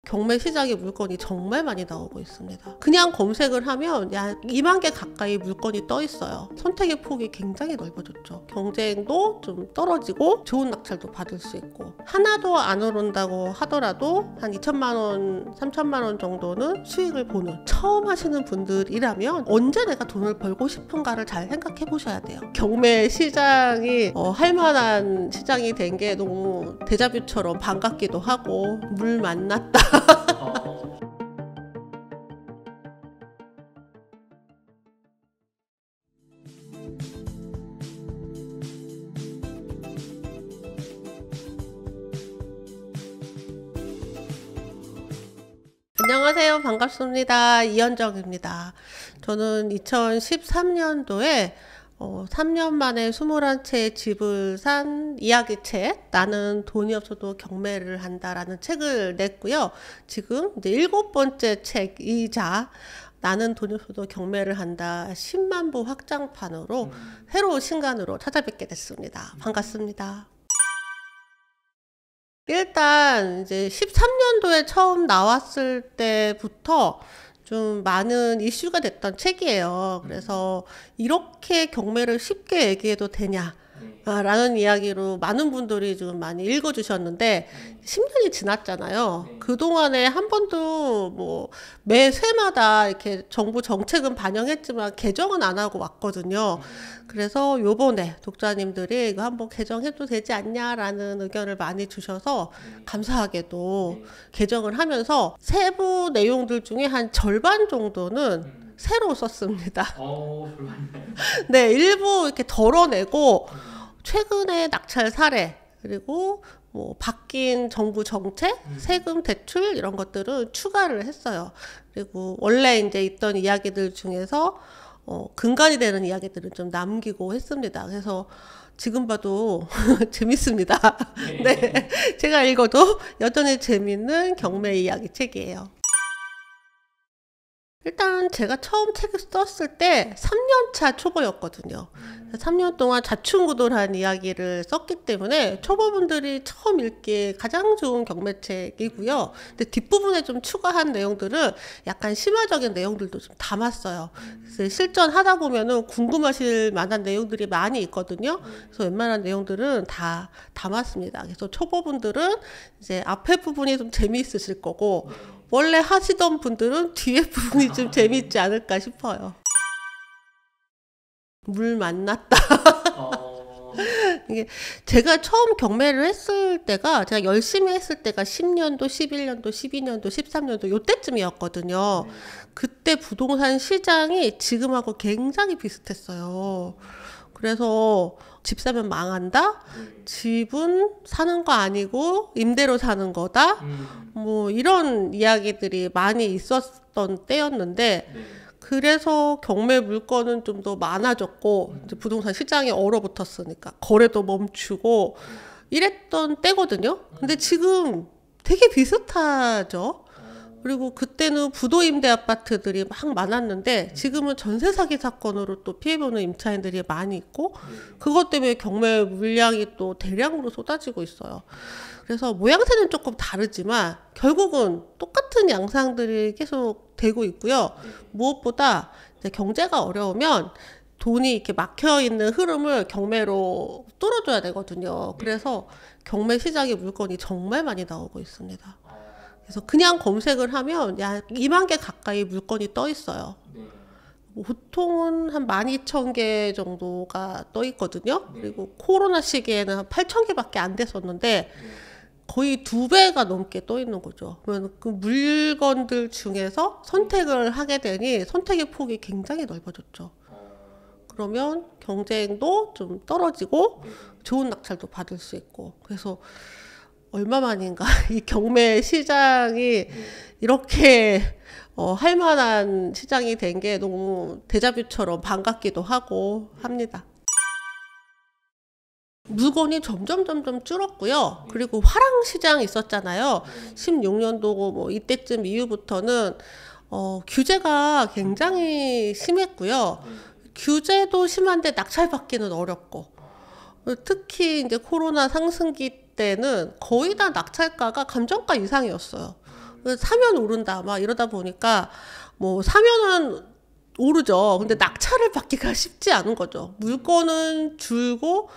경매 시장에 물건이 정말 많이 나오고 있습니다. 그냥 검색을 하면 약 2만 개 가까이 물건이 떠 있어요. 선택의 폭이 굉장히 넓어졌죠. 경쟁도 좀 떨어지고 좋은 낙찰도 받을 수 있고, 하나도 안 오른다고 하더라도 한 2천만 원, 3천만 원 정도는 수익을 보는, 처음 하시는 분들이라면 언제 내가 돈을 벌고 싶은가를 잘 생각해 보셔야 돼요. 경매 시장이 할 만한 시장이 된 게 너무 데자뷰처럼 반갑기도 하고, 물 만났다. 안녕하세요. 반갑습니다. 이현정입니다. 저는 2013년도에 3년 만에 21채의 집을 산 이야기책, 나는 돈이 없어도 경매를 한다라는 책을 냈고요. 지금 이제 7번째 책이자 나는 돈이 없어도 경매를 한다 10만 부 확장판으로 새로운 신간으로 찾아뵙게 됐습니다. 반갑습니다. 일단 이제 13년도에 처음 나왔을 때부터 좀 많은 이슈가 됐던 책이에요. 그래서 이렇게 경매를 쉽게 얘기해도 되냐 라는 이야기로 많은 분들이 좀 많이 읽어주셨는데, 10년이 지났잖아요. 그동안에 한 번도 뭐 매세마다 이렇게 정부 정책은 반영했지만 개정은 안 하고 왔거든요. 그래서 요번에 독자님들이 이거 한번 개정해도 되지 않냐라는 의견을 많이 주셔서 감사하게도 개정을 하면서 세부 내용들 중에 한 절반 정도는 새로 썼습니다. 네, 일부 이렇게 덜어내고 최근의 낙찰 사례, 그리고 뭐 바뀐 정부 정책, 세금 대출 이런 것들은 추가를 했어요. 그리고 원래 이제 있던 이야기들 중에서 근간이 되는 이야기들을 좀 남기고 했습니다. 그래서 지금 봐도 재밌습니다. 네, 제가 읽어도 여전히 재밌는 경매 이야기 책이에요. 일단 제가 처음 책을 썼을 때 3년차 초보였거든요. 3년 동안 좌충우돌한 이야기를 썼기 때문에 초보분들이 처음 읽기에 가장 좋은 경매책이고요. 근데 뒷부분에 좀 추가한 내용들은 약간 심화적인 내용들도 좀 담았어요. 그래서 실전하다 보면은 궁금하실 만한 내용들이 많이 있거든요. 그래서 웬만한 내용들은 다 담았습니다. 그래서 초보분들은 이제 앞에 부분이 좀 재미있으실 거고, 원래 하시던 분들은 뒤에 부분이 좀 재미있지 않을까 싶어요. 물 만났다. 이게 제가 처음 경매를 했을 때가, 제가 열심히 했을 때가 10년도, 11년도, 12년도, 13년도 요때쯤이었거든요. 그때 부동산 시장이 지금하고 굉장히 비슷했어요. 그래서 집 사면 망한다? 집은 사는 거 아니고 임대로 사는 거다? 뭐 이런 이야기들이 많이 있었던 때였는데, 그래서 경매 물건은 좀 더 많아졌고, 이제 부동산 시장이 얼어붙었으니까 거래도 멈추고 이랬던 때거든요. 근데 지금 되게 비슷하죠. 그리고 그때는 부도임대 아파트들이 막 많았는데, 지금은 전세 사기 사건으로 또 피해보는 임차인들이 많이 있고, 그것 때문에 경매 물량이 또 대량으로 쏟아지고 있어요. 그래서 모양새는 조금 다르지만 결국은 똑같은 양상들이 계속 되고 있고요. 무엇보다 이제 경제가 어려우면 돈이 이렇게 막혀있는 흐름을 경매로 뚫어줘야 되거든요. 그래서 경매 시장에 물건이 정말 많이 나오고 있습니다. 그래서 그냥 검색을 하면 약 2만 개 가까이 물건이 떠 있어요. 보통은 한 12,000개 정도가 떠 있거든요. 그리고 코로나 시기에는 한 8,000개밖에 안 됐었는데 거의 2배가 넘게 떠 있는 거죠. 그러면 그 물건들 중에서 선택을 하게 되니 선택의 폭이 굉장히 넓어졌죠. 그러면 경쟁도 좀 떨어지고 좋은 낙찰도 받을 수 있고, 그래서 얼마만인가 이 경매 시장이 이렇게 할 만한 시장이 된 게 너무 데자뷰처럼 반갑기도 하고 합니다. 물건이 점점 줄었고요. 그리고 화랑 시장 있었잖아요. 16년도 뭐 이때쯤 이후부터는 규제가 굉장히 심했고요. 규제도 심한데 낙찰받기는 어렵고, 특히 이제 코로나 상승기 때는 거의 다 낙찰가가 감정가 이상이었어요. 사면 오른다 막 이러다 보니까 뭐 사면은 오르죠. 근데 낙찰을 받기가 쉽지 않은 거죠. 물건은 줄고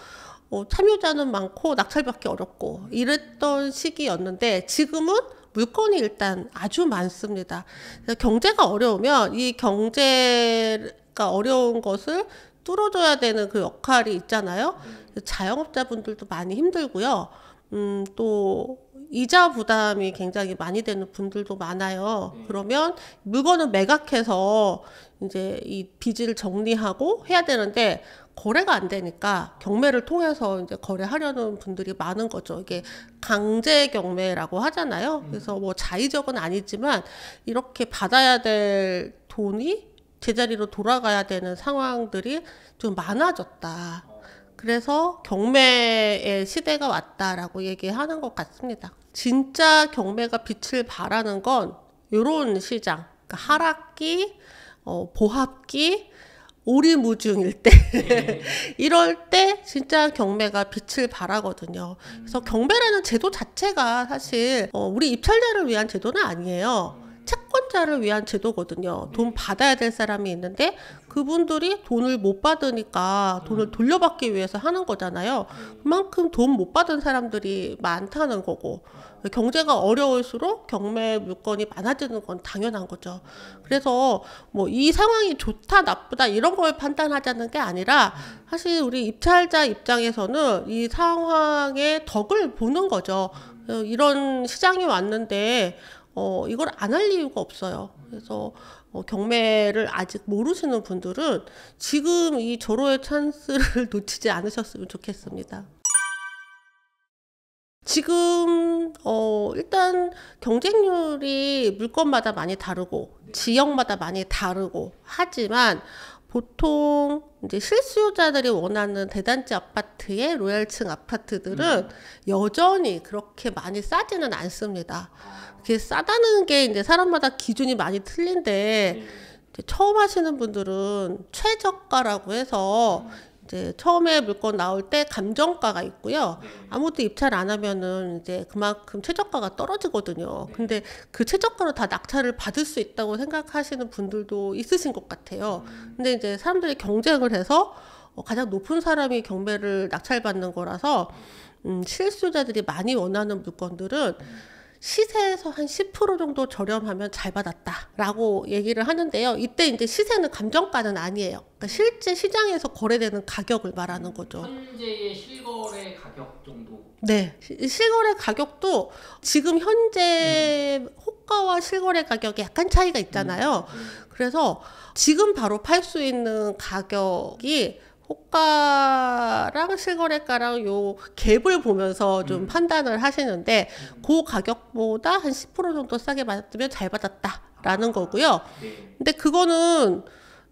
참여자는 많고 낙찰받기 어렵고 이랬던 시기였는데 지금은 물건이 일단 아주 많습니다. 그래서 경제가 어려우면 이 경제가 어려운 것을 뚫어줘야 되는 그 역할이 있잖아요. 자영업자분들도 많이 힘들고요. 또 이자 부담이 굉장히 많이 되는 분들도 많아요. 그러면 물건을 매각해서 이제 이 빚을 정리하고 해야 되는데 거래가 안 되니까 경매를 통해서 이제 거래하려는 분들이 많은 거죠. 이게 강제 경매라고 하잖아요. 그래서 뭐 자의적은 아니지만 이렇게 받아야 될 돈이 제자리로 돌아가야 되는 상황들이 좀 많아졌다. 그래서 경매의 시대가 왔다라고 얘기하는 것 같습니다. 진짜 경매가 빛을 발하는 건 이런 시장, 그러니까 하락기, 보합기, 오리무중일 때 이럴 때 진짜 경매가 빛을 발하거든요. 그래서 경매라는 제도 자체가 사실 우리 입찰자를 위한 제도는 아니에요. 채권자를 위한 제도거든요. 돈 받아야 될 사람이 있는데 그분들이 돈을 못 받으니까 돈을 돌려받기 위해서 하는 거잖아요. 그만큼 돈 못 받은 사람들이 많다는 거고 경제가 어려울수록 경매 물건이 많아지는 건 당연한 거죠. 그래서 뭐 이 상황이 좋다 나쁘다 이런 걸 판단하자는 게 아니라 사실 우리 입찰자 입장에서는 이 상황의 덕을 보는 거죠. 이런 시장이 왔는데 이걸 안 할 이유가 없어요. 그래서 경매를 아직 모르시는 분들은 지금 이 절호의 찬스를 놓치지 않으셨으면 좋겠습니다. 지금 일단 경쟁률이 물건마다 많이 다르고 지역마다 많이 다르고 하지만 보통 이제 실수요자들이 원하는 대단지 아파트의 로얄층 아파트들은 여전히 그렇게 많이 싸지는 않습니다. 그게 싸다는 게 이제 사람마다 기준이 많이 틀린데 이제 처음 하시는 분들은 최저가라고 해서 이제 처음에 물건 나올 때 감정가가 있고요. 아무것도 입찰 안 하면은 이제 그만큼 최저가가 떨어지거든요. 근데 그 최저가로 다 낙찰을 받을 수 있다고 생각하시는 분들도 있으신 것 같아요. 근데 이제 사람들이 경쟁을 해서 가장 높은 사람이 경매를 낙찰받는 거라서 실수요자들이 많이 원하는 물건들은 시세에서 한 10% 정도 저렴하면 잘 받았다라고 얘기를 하는데요. 이때 이제 시세는 감정가는 아니에요. 그러니까 실제 시장에서 거래되는 가격을 말하는 거죠. 현재의 실거래 가격 정도? 네. 실거래 가격도 지금 현재 호가와 실거래 가격이 약간 차이가 있잖아요. 그래서 지금 바로 팔 수 있는 가격이 호가랑 실거래가랑 요 갭을 보면서 좀 판단을 하시는데 그 가격보다 한 10% 정도 싸게 받으면 잘 받았다라는 거고요. 근데 그거는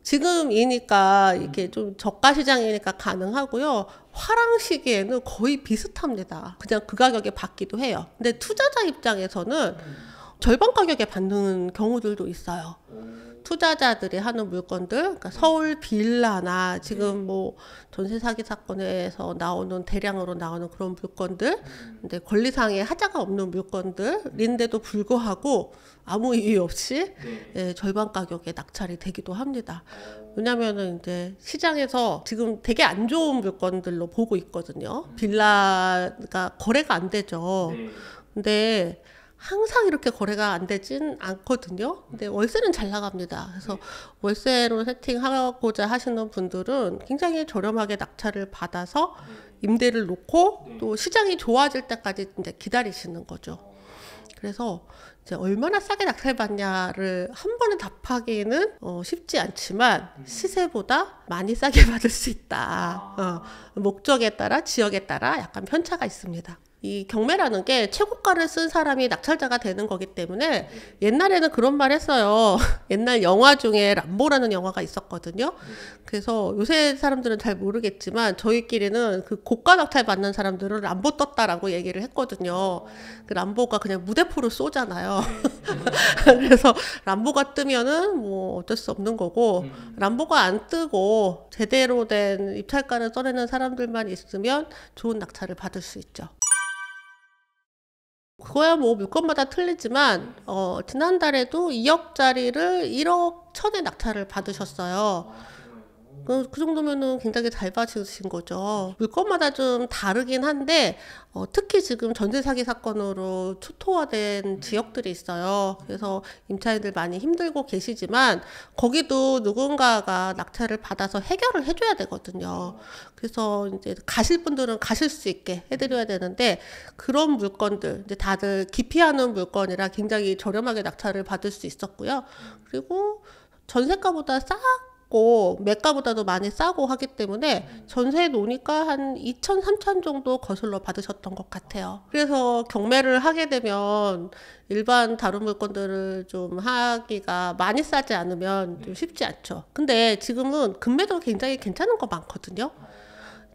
지금이니까 이렇게 좀 저가 시장이니까 가능하고요. 화랑 시기에는 거의 비슷합니다. 그냥 그 가격에 받기도 해요. 근데 투자자 입장에서는 절반 가격에 받는 경우들도 있어요. 투자자들이 하는 물건들, 그러니까 서울 빌라나 지금 뭐 전세 사기 사건에서 나오는 대량으로 나오는 그런 물건들, 근데 권리상의 하자가 없는 물건들인데도 불구하고 아무 이유 없이 절반 가격에 낙찰이 되기도 합니다. 왜냐면은 이제 시장에서 지금 되게 안 좋은 물건들로 보고 있거든요. 빌라가 거래가 안 되죠. 근데 항상 이렇게 거래가 안 되진 않거든요. 근데 월세는 잘 나갑니다. 그래서 월세로 세팅하고자 하시는 분들은 굉장히 저렴하게 낙찰을 받아서 임대를 놓고 또 시장이 좋아질 때까지 이제 기다리시는 거죠. 그래서 이제 얼마나 싸게 낙찰받냐를 한 번에 답하기는 쉽지 않지만 시세보다 많이 싸게 받을 수 있다. 목적에 따라 지역에 따라 약간 편차가 있습니다. 이 경매라는 게 최고가를 쓴 사람이 낙찰자가 되는 거기 때문에 옛날에는 그런 말 했어요. 옛날 영화 중에 람보라는 영화가 있었거든요. 그래서 요새 사람들은 잘 모르겠지만 저희끼리는 그 고가 낙찰 받는 사람들은 람보 떴다라고 얘기를 했거든요. 그 람보가 그냥 무대포로 쏘잖아요. 그래서 람보가 뜨면은 뭐 어쩔 수 없는 거고 람보가 안 뜨고 제대로 된 입찰가를 써내는 사람들만 있으면 좋은 낙찰을 받을 수 있죠. 그거야 뭐 물건마다 틀리지만 지난달에도 2억짜리를 1억 천에 낙찰을 받으셨어요. 그 정도면은 굉장히 잘 받으신 거죠. 물건마다 좀 다르긴 한데 특히 지금 전세 사기 사건으로 초토화된 지역들이 있어요. 그래서 임차인들 많이 힘들고 계시지만 거기도 누군가가 낙찰을 받아서 해결을 해줘야 되거든요. 그래서 이제 가실 분들은 가실 수 있게 해드려야 되는데 그런 물건들 이제 다들 기피하는 물건이라 굉장히 저렴하게 낙찰을 받을 수 있었고요. 그리고 전세가보다 매가보다도 많이 싸고 하기 때문에 전세에 놓으니까 한 2천, 3천 정도 거슬러 받으셨던 것 같아요. 그래서 경매를 하게 되면 일반 다른 물건들을 좀 하기가 많이 싸지 않으면 좀 쉽지 않죠. 근데 지금은 금매도 굉장히 괜찮은 거 많거든요.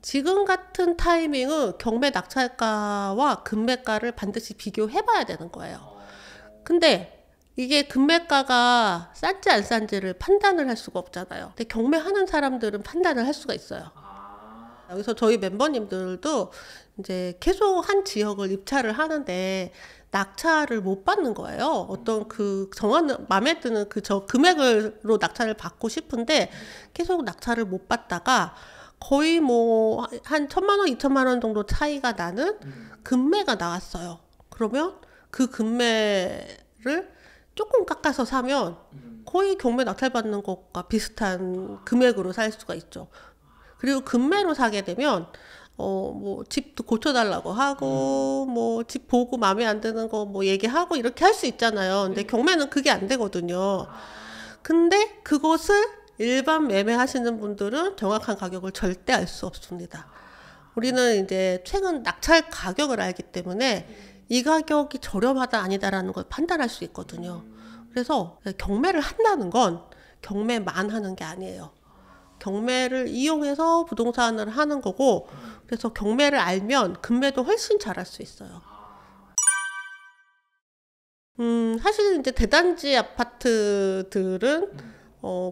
지금 같은 타이밍은 경매 낙찰가와 금매가를 반드시 비교해 봐야 되는 거예요. 근데 이게 금매가가 싼지 안 싼지를 판단을 할 수가 없잖아요. 근데 경매하는 사람들은 판단을 할 수가 있어요. 여기서 저희 멤버님들도 이제 계속 한 지역을 입찰을 하는데 낙찰을 못 받는 거예요. 어떤 그 정하는 마음에 드는 저 금액으로 낙찰을 받고 싶은데 계속 낙찰을 못 받다가 거의 뭐 한 1,000만 원, 2천만 원 정도 차이가 나는 금매가 나왔어요. 그러면 그 금매를 조금 깎아서 사면 거의 경매 낙찰받는 것과 비슷한 금액으로 살 수가 있죠. 그리고 금매로 사게 되면 뭐 집도 고쳐달라고 하고 뭐 집 보고 마음에 안 드는 거 뭐 얘기하고 이렇게 할 수 있잖아요. 근데 경매는 그게 안 되거든요. 근데 그것을 일반 매매하시는 분들은 정확한 가격을 절대 알 수 없습니다. 우리는 이제 최근 낙찰 가격을 알기 때문에 이 가격이 저렴하다 아니다라는 걸 판단할 수 있거든요. 그래서 경매를 한다는 건 경매만 하는 게 아니에요. 경매를 이용해서 부동산을 하는 거고, 그래서 경매를 알면 금매도 훨씬 잘할 수 있어요. 사실 이제 대단지 아파트들은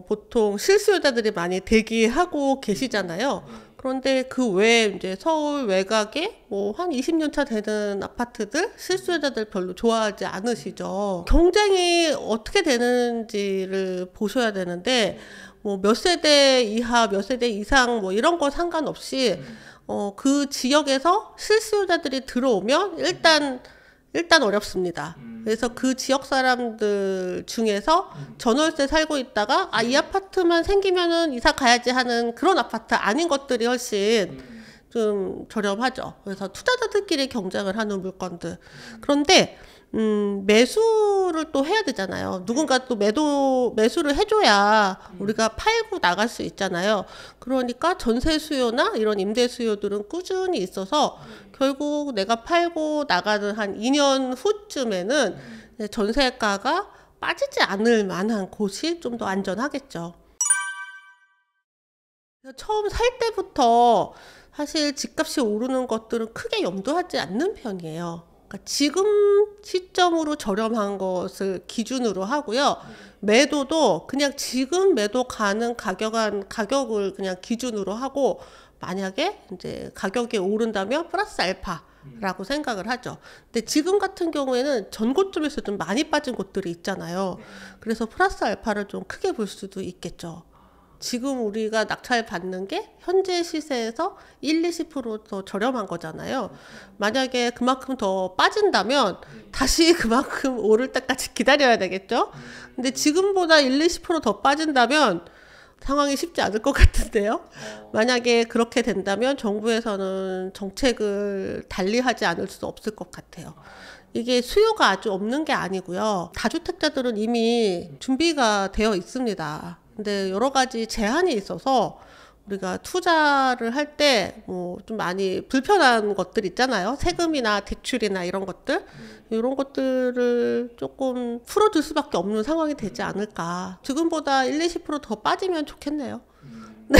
보통 실수요자들이 많이 대기하고 계시잖아요. 그런데 그 외에 이제 서울 외곽에 뭐 한 20년 차 되는 아파트들 실수요자들 별로 좋아하지 않으시죠. 경쟁이 어떻게 되는지를 보셔야 되는데 뭐 몇 세대 이하 몇 세대 이상 뭐 이런 거 상관없이 그 지역에서 실수요자들이 들어오면 일단 어렵습니다. 그래서 그 지역 사람들 중에서 전월세 살고 있다가 이 아파트만 생기면은 이사 가야지 하는 그런 아파트 아닌 것들이 훨씬 좀 저렴하죠. 그래서 투자자들끼리 경쟁을 하는 물건들. 그런데 매수를 또 해야 되잖아요. 누군가 또 매수를 해줘야 우리가 팔고 나갈 수 있잖아요. 그러니까 전세 수요나 이런 임대 수요들은 꾸준히 있어서 결국 내가 팔고 나가는 한 2년 후쯤에는 전세가가 빠지지 않을 만한 곳이 좀 더 안전하겠죠. 처음 살 때부터 사실 집값이 오르는 것들은 크게 염두하지 않는 편이에요. 그러니까 지금 시점으로 저렴한 것을 기준으로 하고요. 매도도 그냥 지금 매도 가는 가격을 그냥 기준으로 하고, 만약에 이제 가격이 오른다면 플러스 알파라고 생각을 하죠. 근데 지금 같은 경우에는 전고점에서 좀 많이 빠진 곳들이 있잖아요. 그래서 플러스 알파를 좀 크게 볼 수도 있겠죠. 지금 우리가 낙찰 받는 게 현재 시세에서 20% 더 저렴한 거잖아요. 만약에 그만큼 더 빠진다면 다시 그만큼 오를 때까지 기다려야 되겠죠. 근데 지금보다 20% 빠진다면 상황이 쉽지 않을 것 같은데요. 만약에 그렇게 된다면 정부에서는 정책을 달리하지 않을 수 없을 것 같아요. 이게 수요가 아주 없는 게 아니고요. 다주택자들은 이미 준비가 되어 있습니다. 근데 여러 가지 제한이 있어서 우리가 투자를 할 때 뭐 좀 많이 불편한 것들 있잖아요. 세금이나 대출이나 이런 것들. 이런 것들을 조금 풀어줄 수밖에 없는 상황이 되지 않을까. 지금보다 20% 더 빠지면 좋겠네요. 네.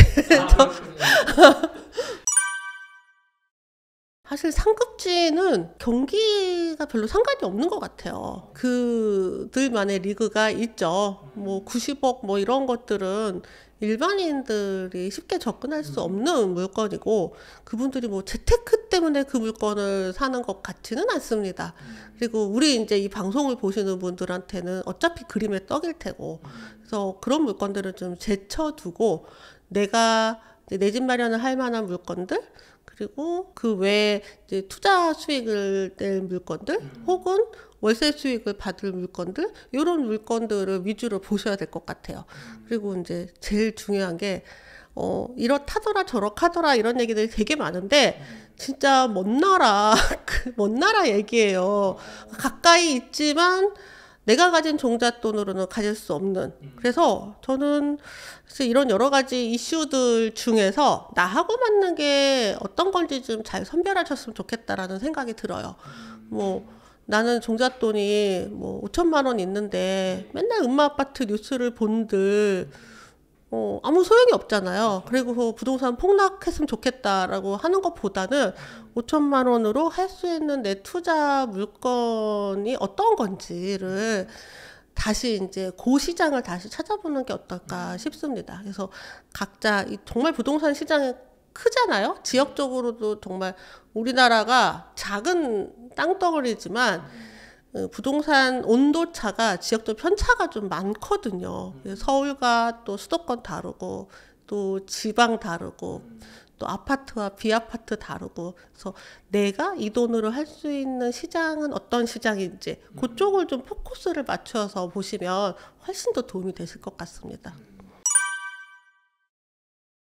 사실 상급지는 경기가 별로 상관이 없는 것 같아요. 그들만의 리그가 있죠. 뭐 90억 뭐 이런 것들은 일반인들이 쉽게 접근할 수 없는 물건이고 그분들이 뭐 재테크 때문에 그 물건을 사는 것 같지는 않습니다. 그리고 우리 이제 이 방송을 보시는 분들한테는 어차피 그림의 떡일 테고 그래서 그런 물건들을 좀 제쳐두고 내가 내 집 마련을 할 만한 물건들 그리고 그 외에 이제 투자 수익을 낼 물건들 혹은 월세 수익을 받을 물건들 이런 물건들을 위주로 보셔야 될 것 같아요. 그리고 이제 제일 중요한 게 이렇다더라 저렇하더라 이런 얘기들이 되게 많은데 진짜 먼 나라 먼 나라 얘기예요. 가까이 있지만 내가 가진 종잣돈으로는 가질 수 없는. 그래서 저는 이런 여러 가지 이슈들 중에서 나하고 맞는 게 어떤 건지 좀 잘 선별하셨으면 좋겠다라는 생각이 들어요. 뭐 나는 종잣돈이 뭐 5천만 원 있는데 맨날 음마아파트 뉴스를 본들 아무 소용이 없잖아요. 그리고 부동산 폭락했으면 좋겠다라고 하는 것보다는 5천만 원으로 할 수 있는 내 투자 물건이 어떤 건지를 다시 이제 그 시장을 다시 찾아보는 게 어떨까 싶습니다. 그래서 각자 정말 부동산 시장이 크잖아요. 지역적으로도 정말 우리나라가 작은 땅덩어리지만 부동산 온도차가 지역적 편차가 좀 많거든요. 서울과 또 수도권 다르고 또 지방 다르고 또 아파트와 비아파트 다르고 그래서 내가 이 돈으로 할 수 있는 시장은 어떤 시장인지 그쪽을 좀 포커스를 맞춰서 보시면 훨씬 더 도움이 되실 것 같습니다.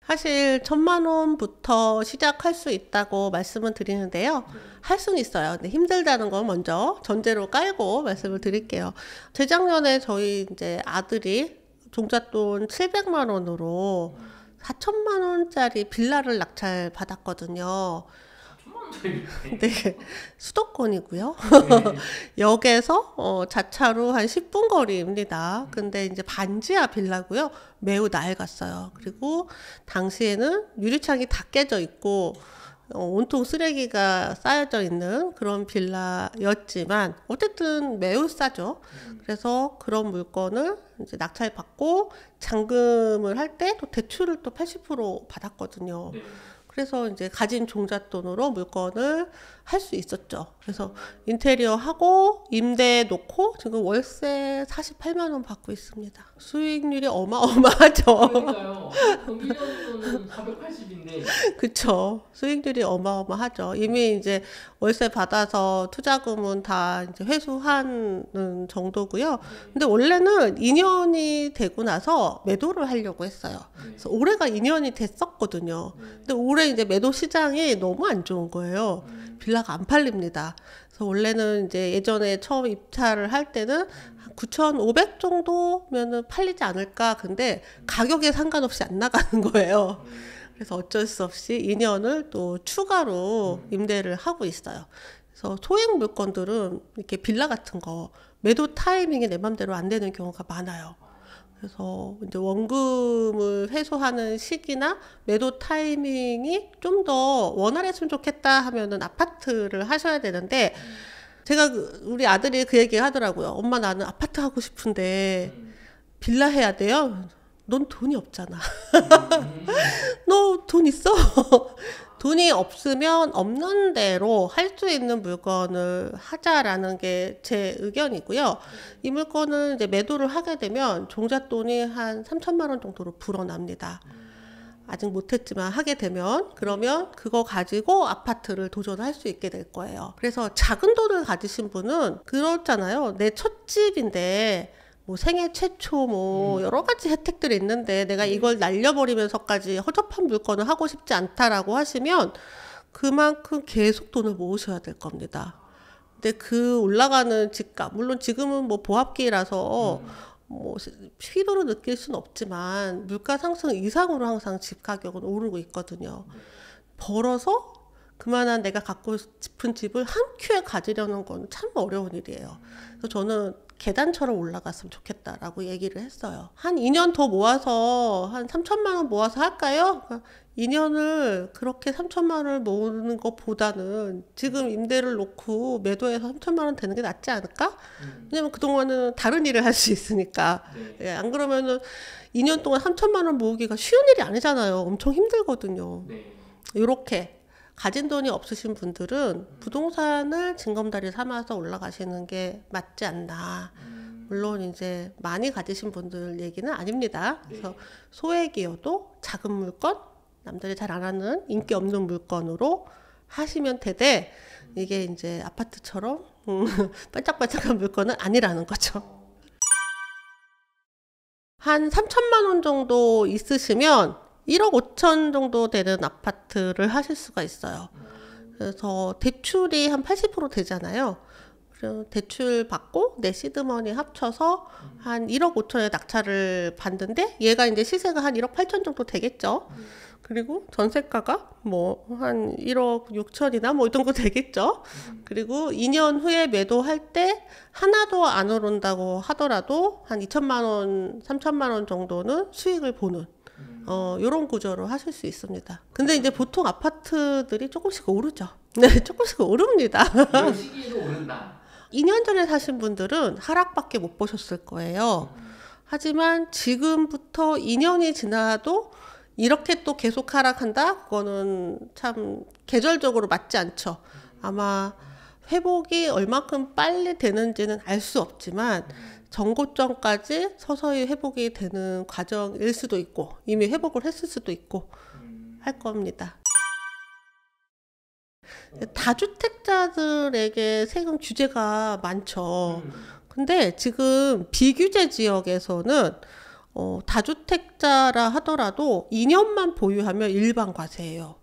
사실 1,000만 원부터 시작할 수 있다고 말씀을 드리는데요. 할 수는 있어요. 근데 힘들다는 건 먼저 전제로 깔고 말씀을 드릴게요. 재작년에 저희 이제 아들이 종잣돈 700만 원으로 4천만 원짜리 빌라를 낙찰 받았거든요. 네, 수도권이고요. 역에서 자차로 한 10분 거리입니다. 근데 이제 반지하 빌라고요. 매우 낡았어요. 그리고 당시에는 유리창이 다 깨져 있고 온통 쓰레기가 쌓여져 있는 그런 빌라였지만 어쨌든 매우 싸죠. 그래서 그런 물건을 이제 낙찰받고 잔금을 할 때 또 대출을 또 80% 받았거든요. 그래서 이제 가진 종잣돈으로 물건을 할 수 있었죠. 그래서 인테리어 하고 임대 놓고 지금 월세 48만 원 받고 있습니다. 수익률이 어마어마하죠. 그러니까요. 1년도는 480인데. 그쵸. 수익률이 어마어마하죠. 이미 이제 월세 받아서 투자금은 다 이제 회수하는 정도고요. 근데 원래는 2년이 되고 나서 매도를 하려고 했어요. 그래서 올해가 2년이 됐었거든요. 근데 올해 이제 매도 시장이 너무 안 좋은 거예요. 빌라가 안 팔립니다. 그래서 원래는 이제 예전에 처음 입찰을 할 때는 9,500 정도면은 팔리지 않을까. 근데 가격에 상관없이 안 나가는 거예요. 그래서 어쩔 수 없이 2년을 또 추가로 임대를 하고 있어요. 그래서 소액 물건들은 이렇게 빌라 같은 거 매도 타이밍이 내 맘대로 안 되는 경우가 많아요. 그래서 이제 원금을 회수하는 시기나 매도 타이밍이 좀 더 원활했으면 좋겠다 하면은 아파트를 하셔야 되는데 제가 우리 아들이 그 얘기 하더라고요. 엄마 나는 아파트 하고 싶은데 빌라 해야 돼요? 넌 돈이 없잖아. 너 돈 있어? 돈이 없으면 없는 대로 할 수 있는 물건을 하자라는 게 제 의견이고요. 이 물건을 이제 매도를 하게 되면 종잣돈이 한 3천만 원 정도로 불어납니다. 아직 못했지만 하게 되면 그러면 그거 가지고 아파트를 도전할 수 있게 될 거예요. 그래서 작은 돈을 가지신 분은 그렇잖아요. 내 첫 집인데 뭐 생애 최초 뭐 여러 가지 혜택들이 있는데 내가 이걸 날려버리면서까지 허접한 물건을 하고 싶지 않다라고 하시면 그만큼 계속 돈을 모으셔야 될 겁니다. 근데 그 올라가는 집값 물론 지금은 뭐 보합기라서 뭐 피부로 느낄 수는 없지만 물가 상승 이상으로 항상 집 가격은 오르고 있거든요. 벌어서 그만한 내가 갖고 싶은 집을 한 큐에 가지려는 건 참 어려운 일이에요. 그래서 저는 계단처럼 올라갔으면 좋겠다라고 얘기를 했어요. 한 2년 더 모아서 한 3천만 원 모아서 할까요? 그러니까 2년을 그렇게 3천만 원을 모으는 것보다는 지금 임대를 놓고 매도해서 3천만 원 되는 게 낫지 않을까? 왜냐면 그동안은 다른 일을 할 수 있으니까. 네. 예, 안 그러면은 2년 동안 3천만 원 모으기가 쉬운 일이 아니잖아요. 엄청 힘들거든요. 네. 이렇게 가진 돈이 없으신 분들은 부동산을 징검다리 삼아서 올라가시는 게 맞지 않나. 물론 이제 많이 가지신 분들 얘기는 아닙니다. 그래서 네. 소액이어도 작은 물건, 남들이 잘 안 하는 인기 없는 물건으로 하시면 되되 이게 이제 아파트처럼 반짝반짝한 물건은 아니라는 거죠. 한 3천만 원 정도 있으시면 1억 5천 정도 되는 아파트를 하실 수가 있어요. 그래서 대출이 한 80% 되잖아요. 그래서 대출 받고 내 시드머니 합쳐서 한 1억 5천에 낙찰을 받는데 얘가 이제 시세가 한 1억 8천 정도 되겠죠. 그리고 전세가가 뭐 한 1억 6천이나 뭐 이 정도 되겠죠. 그리고 2년 후에 매도할 때 하나도 안 오른다고 하더라도 한 2천만 원, 3천만 원 정도는 수익을 보는 요런 구조로 하실 수 있습니다. 근데 이제 보통 아파트들이 조금씩 오르죠. 네, 조금씩 오릅니다. 이런 시기에도 오른다. 2년 전에 사신 분들은 하락밖에 못 보셨을 거예요. 하지만 지금부터 2년이 지나도 이렇게 또 계속 하락한다? 그거는 참 계절적으로 맞지 않죠. 아마 회복이 얼마큼 빨리 되는지는 알 수 없지만 정고점까지 서서히 회복이 되는 과정일 수도 있고 이미 회복을 했을 수도 있고 할 겁니다. 다주택자들에게 세금 규제가 많죠. 근데 지금 비규제 지역에서는 다주택자라 하더라도 2년만 보유하면 일반 과세예요.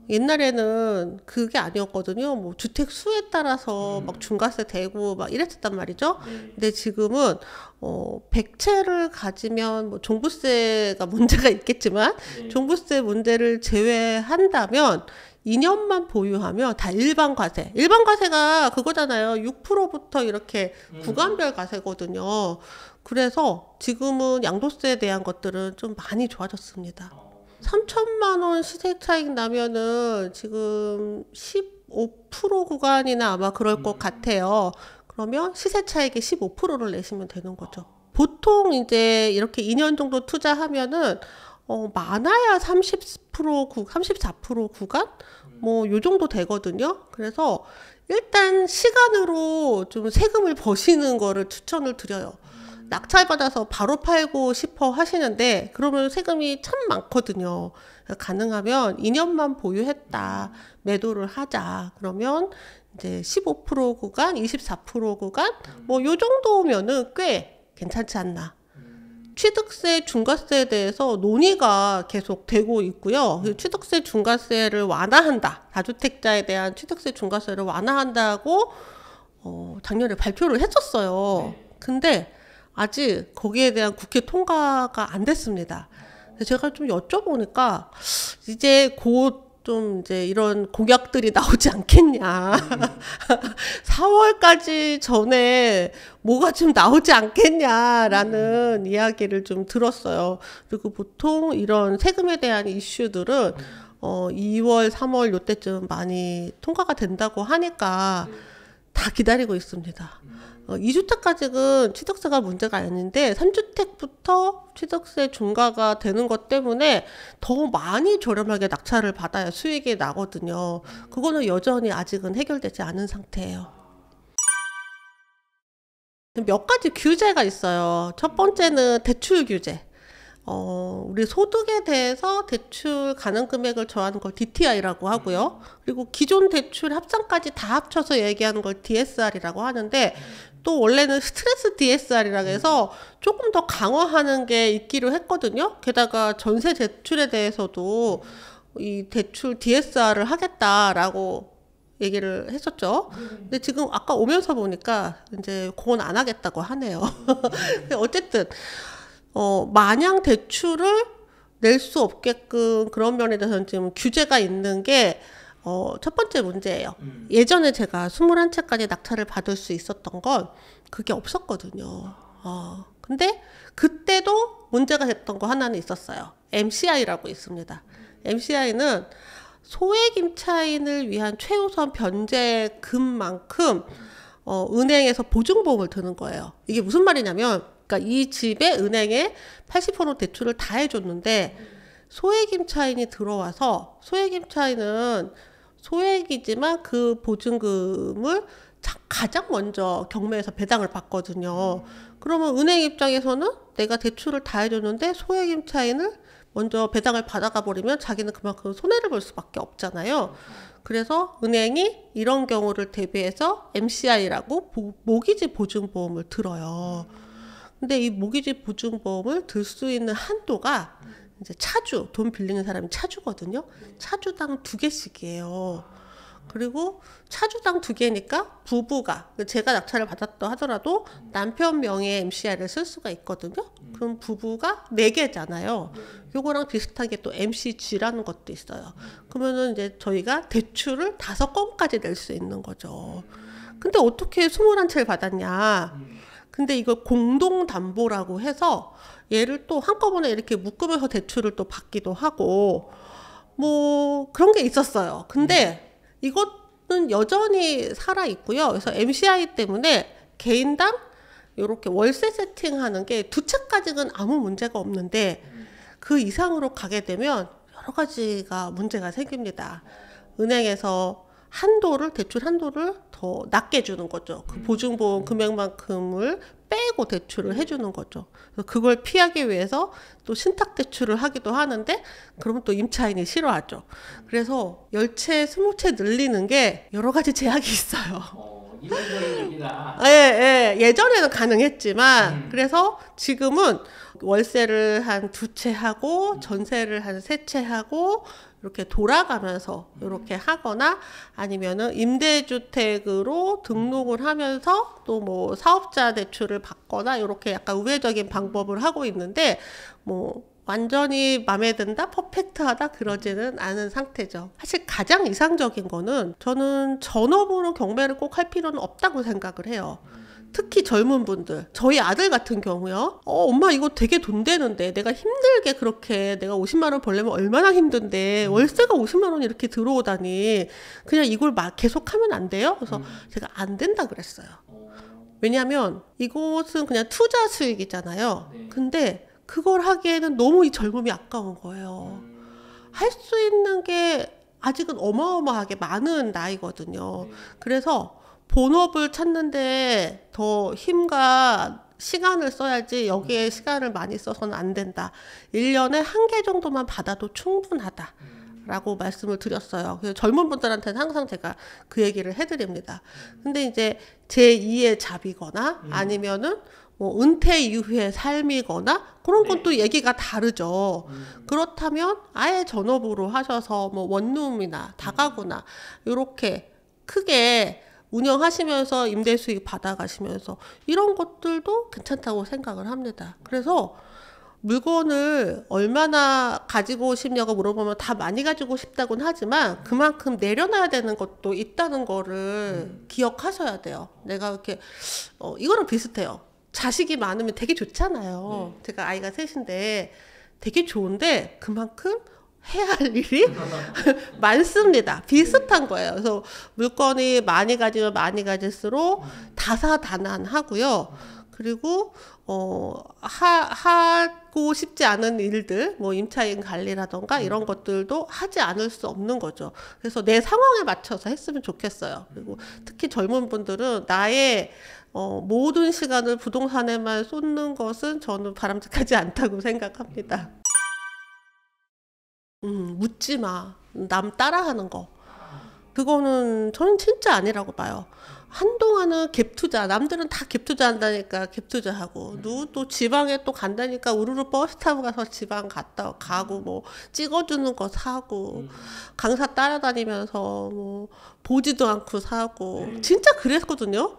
옛날에는 그게 아니었거든요. 뭐 주택 수에 따라서 막 중과세 되고 막 이랬었단 말이죠. 근데 지금은 100채를 가지면 뭐 종부세가 문제가 있겠지만 종부세 문제를 제외한다면 2년만 보유하면 다 일반 과세. 일반 과세가 그거잖아요. 6%부터 이렇게 구간별 과세거든요. 그래서 지금은 양도세에 대한 것들은 좀 많이 좋아졌습니다. 3천만 원 시세 차익 나면은 지금 15% 구간이나 아마 그럴 것 같아요. 그러면 시세 차익의 15%를 내시면 되는 거죠. 보통 이제 이렇게 2년 정도 투자하면은 많아야 34% 구간? 뭐 요 정도 되거든요. 그래서 일단 시간으로 좀 세금을 버시는 거를 추천을 드려요. 낙찰받아서 바로 팔고 싶어 하시는데 그러면 세금이 참 많거든요. 가능하면 2년만 보유했다. 매도를 하자. 그러면 이제 15% 구간, 24% 구간 뭐 요 정도면은 꽤 괜찮지 않나. 취득세, 중과세에 대해서 논의가 계속 되고 있고요. 취득세, 중과세를 완화한다. 다주택자에 대한 취득세, 중과세를 완화한다고 작년에 발표를 했었어요. 근데 아직 거기에 대한 국회 통과가 안 됐습니다. 제가 좀 여쭤보니까 이제 곧 좀 이제 이런 공약들이 나오지 않겠냐. 4월까지 전에 뭐가 좀 나오지 않겠냐라는 이야기를 좀 들었어요. 그리고 보통 이런 세금에 대한 이슈들은 2월, 3월 요때쯤 많이 통과가 된다고 하니까 다 기다리고 있습니다. 2주택까지는 취득세가 문제가 아닌데 3주택부터 취득세 중과가 되는 것 때문에 더 많이 저렴하게 낙찰을 받아야 수익이 나거든요. 그거는 여전히 아직은 해결되지 않은 상태예요. 몇 가지 규제가 있어요. 첫 번째는 대출 규제. 우리 소득에 대해서 대출 가능 금액을 정하는 걸 DTI라고 하고요. 그리고 기존 대출 합산까지 다 합쳐서 얘기하는 걸 DSR이라고 하는데 또 원래는 스트레스 DSR이라고 해서 조금 더 강화하는 게 있기로 했거든요. 게다가 전세 대출에 대해서도 이 대출 DSR을 하겠다라고 얘기를 했었죠. 근데 지금 아까 오면서 보니까 이제 그건 안 하겠다고 하네요. 어쨌든 마냥 대출을 낼 수 없게끔 그런 면에 대해서는 지금 규제가 있는 게 첫 번째 문제예요. 예전에 제가 21채까지 낙찰을 받을 수 있었던 건 그게 없었거든요. 근데 그때도 문제가 됐던 거 하나는 있었어요. MCI라고 있습니다. MCI는 소액 임차인을 위한 최우선 변제금만큼 은행에서 보증보험을 드는 거예요. 이게 무슨 말이냐면, 그러니까 이 집에 은행에 80% 대출을 다 해줬는데 소액 임차인이 들어와서, 소액 임차인은 소액이지만 그 보증금을 가장 먼저 경매에서 배당을 받거든요. 그러면 은행 입장에서는 내가 대출을 다 해줬는데 소액 임차인을 먼저 배당을 받아가 버리면 자기는 그만큼 손해를 볼 수밖에 없잖아요. 그래서 은행이 이런 경우를 대비해서 MCI라고 모기지 보증보험을 들어요. 근데 이 모기지 보증보험을 들 수 있는 한도가 이제 차주, 돈 빌리는 사람이 차주거든요. 차주당 2개씩이에요. 그리고 차주당 2개니까 부부가, 제가 낙찰을 받았다 하더라도 남편 명의의 MCI를 쓸 수가 있거든요. 그럼 부부가 4개잖아요. 요거랑 비슷하게 또 MCG라는 것도 있어요. 그러면은 이제 저희가 대출을 5건까지 낼 수 있는 거죠. 근데 어떻게 21채를 받았냐? 근데 이걸 공동담보라고 해서 얘를 또 한꺼번에 이렇게 묶으면서 대출을 또 받기도 하고 뭐 그런 게 있었어요. 근데 이것은 여전히 살아있고요. 그래서 MCI 때문에 개인당 이렇게 월세 세팅하는 게 2채까지는 아무 문제가 없는데 그 이상으로 가게 되면 여러 가지가 문제가 생깁니다. 은행에서 대출 한도를 더 낮게 주는 거죠. 그 보증보험 금액만큼을 빼고 대출을 해주는 거죠. 그래서 그걸 피하기 위해서 또 신탁대출을 하기도 하는데 그러면 또 임차인이 싫어하죠. 그래서 10채, 20채 늘리는 게 여러 가지 제약이 있어요. 이론적인 얘기다. 예전에는 가능했지만 그래서 지금은 월세를 한 2채 하고 전세를 한 3채 하고 이렇게 돌아가면서 이렇게 하거나 아니면은 임대주택으로 등록을 하면서 또 뭐 사업자 대출을 받거나 이렇게 약간 우회적인 방법을 하고 있는데 뭐 완전히 마음에 든다, 퍼펙트하다 그러지는 않은 상태죠. 사실 가장 이상적인 거는 저는 전업으로 경매를 꼭 할 필요는 없다고 생각을 해요. 특히 젊은 분들, 저희 아들 같은 경우요. 엄마 이거 되게 돈 되는데 내가 힘들게 그렇게 내가 50만 원 벌려면 얼마나 힘든데 월세가 50만 원이 이렇게 들어오다니 그냥 이걸 계속 하면 안 돼요? 그래서 제가 안 된다 그랬어요. 왜냐하면 이것은 그냥 투자 수익이잖아요. 근데 그걸 하기에는 너무 이 젊음이 아까운 거예요. 할 수 있는 게 아직은 어마어마하게 많은 나이거든요. 그래서 본업을 찾는데 더 힘과 시간을 써야지 여기에 시간을 많이 써서는 안 된다. 1년에 1개 정도만 받아도 충분하다. 라고 말씀을 드렸어요. 그래서 젊은 분들한테는 항상 제가 그 얘기를 해드립니다. 근데 이제 제2의 잡이거나 아니면은 뭐 은퇴 이후의 삶이거나 그런 건 또 얘기가 다르죠. 그렇다면 아예 전업으로 하셔서 뭐 원룸이나 다가구나 이렇게 크게 운영하시면서 임대 수익 받아가시면서 이런 것들도 괜찮다고 생각을 합니다. 그래서 물건을 얼마나 가지고 싶냐고 물어보면 다 많이 가지고 싶다고는 하지만 그만큼 내려놔야 되는 것도 있다는 거를 기억하셔야 돼요. 내가 이렇게 이거랑 비슷해요. 자식이 많으면 되게 좋잖아요. 제가 아이가 셋인데 되게 좋은데 그만큼 해야 할 일이 많습니다. 비슷한 거예요. 그래서 물건이 많이 가지면 많이 가질수록 다사다난하고요. 그리고 하고 싶지 않은 일들, 뭐 임차인 관리라던가 이런 것들도 하지 않을 수 없는 거죠. 그래서 내 상황에 맞춰서 했으면 좋겠어요. 그리고 특히 젊은 분들은 나의 모든 시간을 부동산에만 쏟는 것은 저는 바람직하지 않다고 생각합니다. 묻지 마. 남 따라하는 거. 그거는 저는 진짜 아니라고 봐요. 한동안은 갭투자, 남들은 다 갭투자 한다니까 갭투자하고, 누구 또 지방에 또 간다니까 우르르 버스 타고 가서 지방 가고, 뭐, 찍어주는 거 사고, 강사 따라다니면서 뭐, 보지도 않고 사고, 진짜 그랬거든요.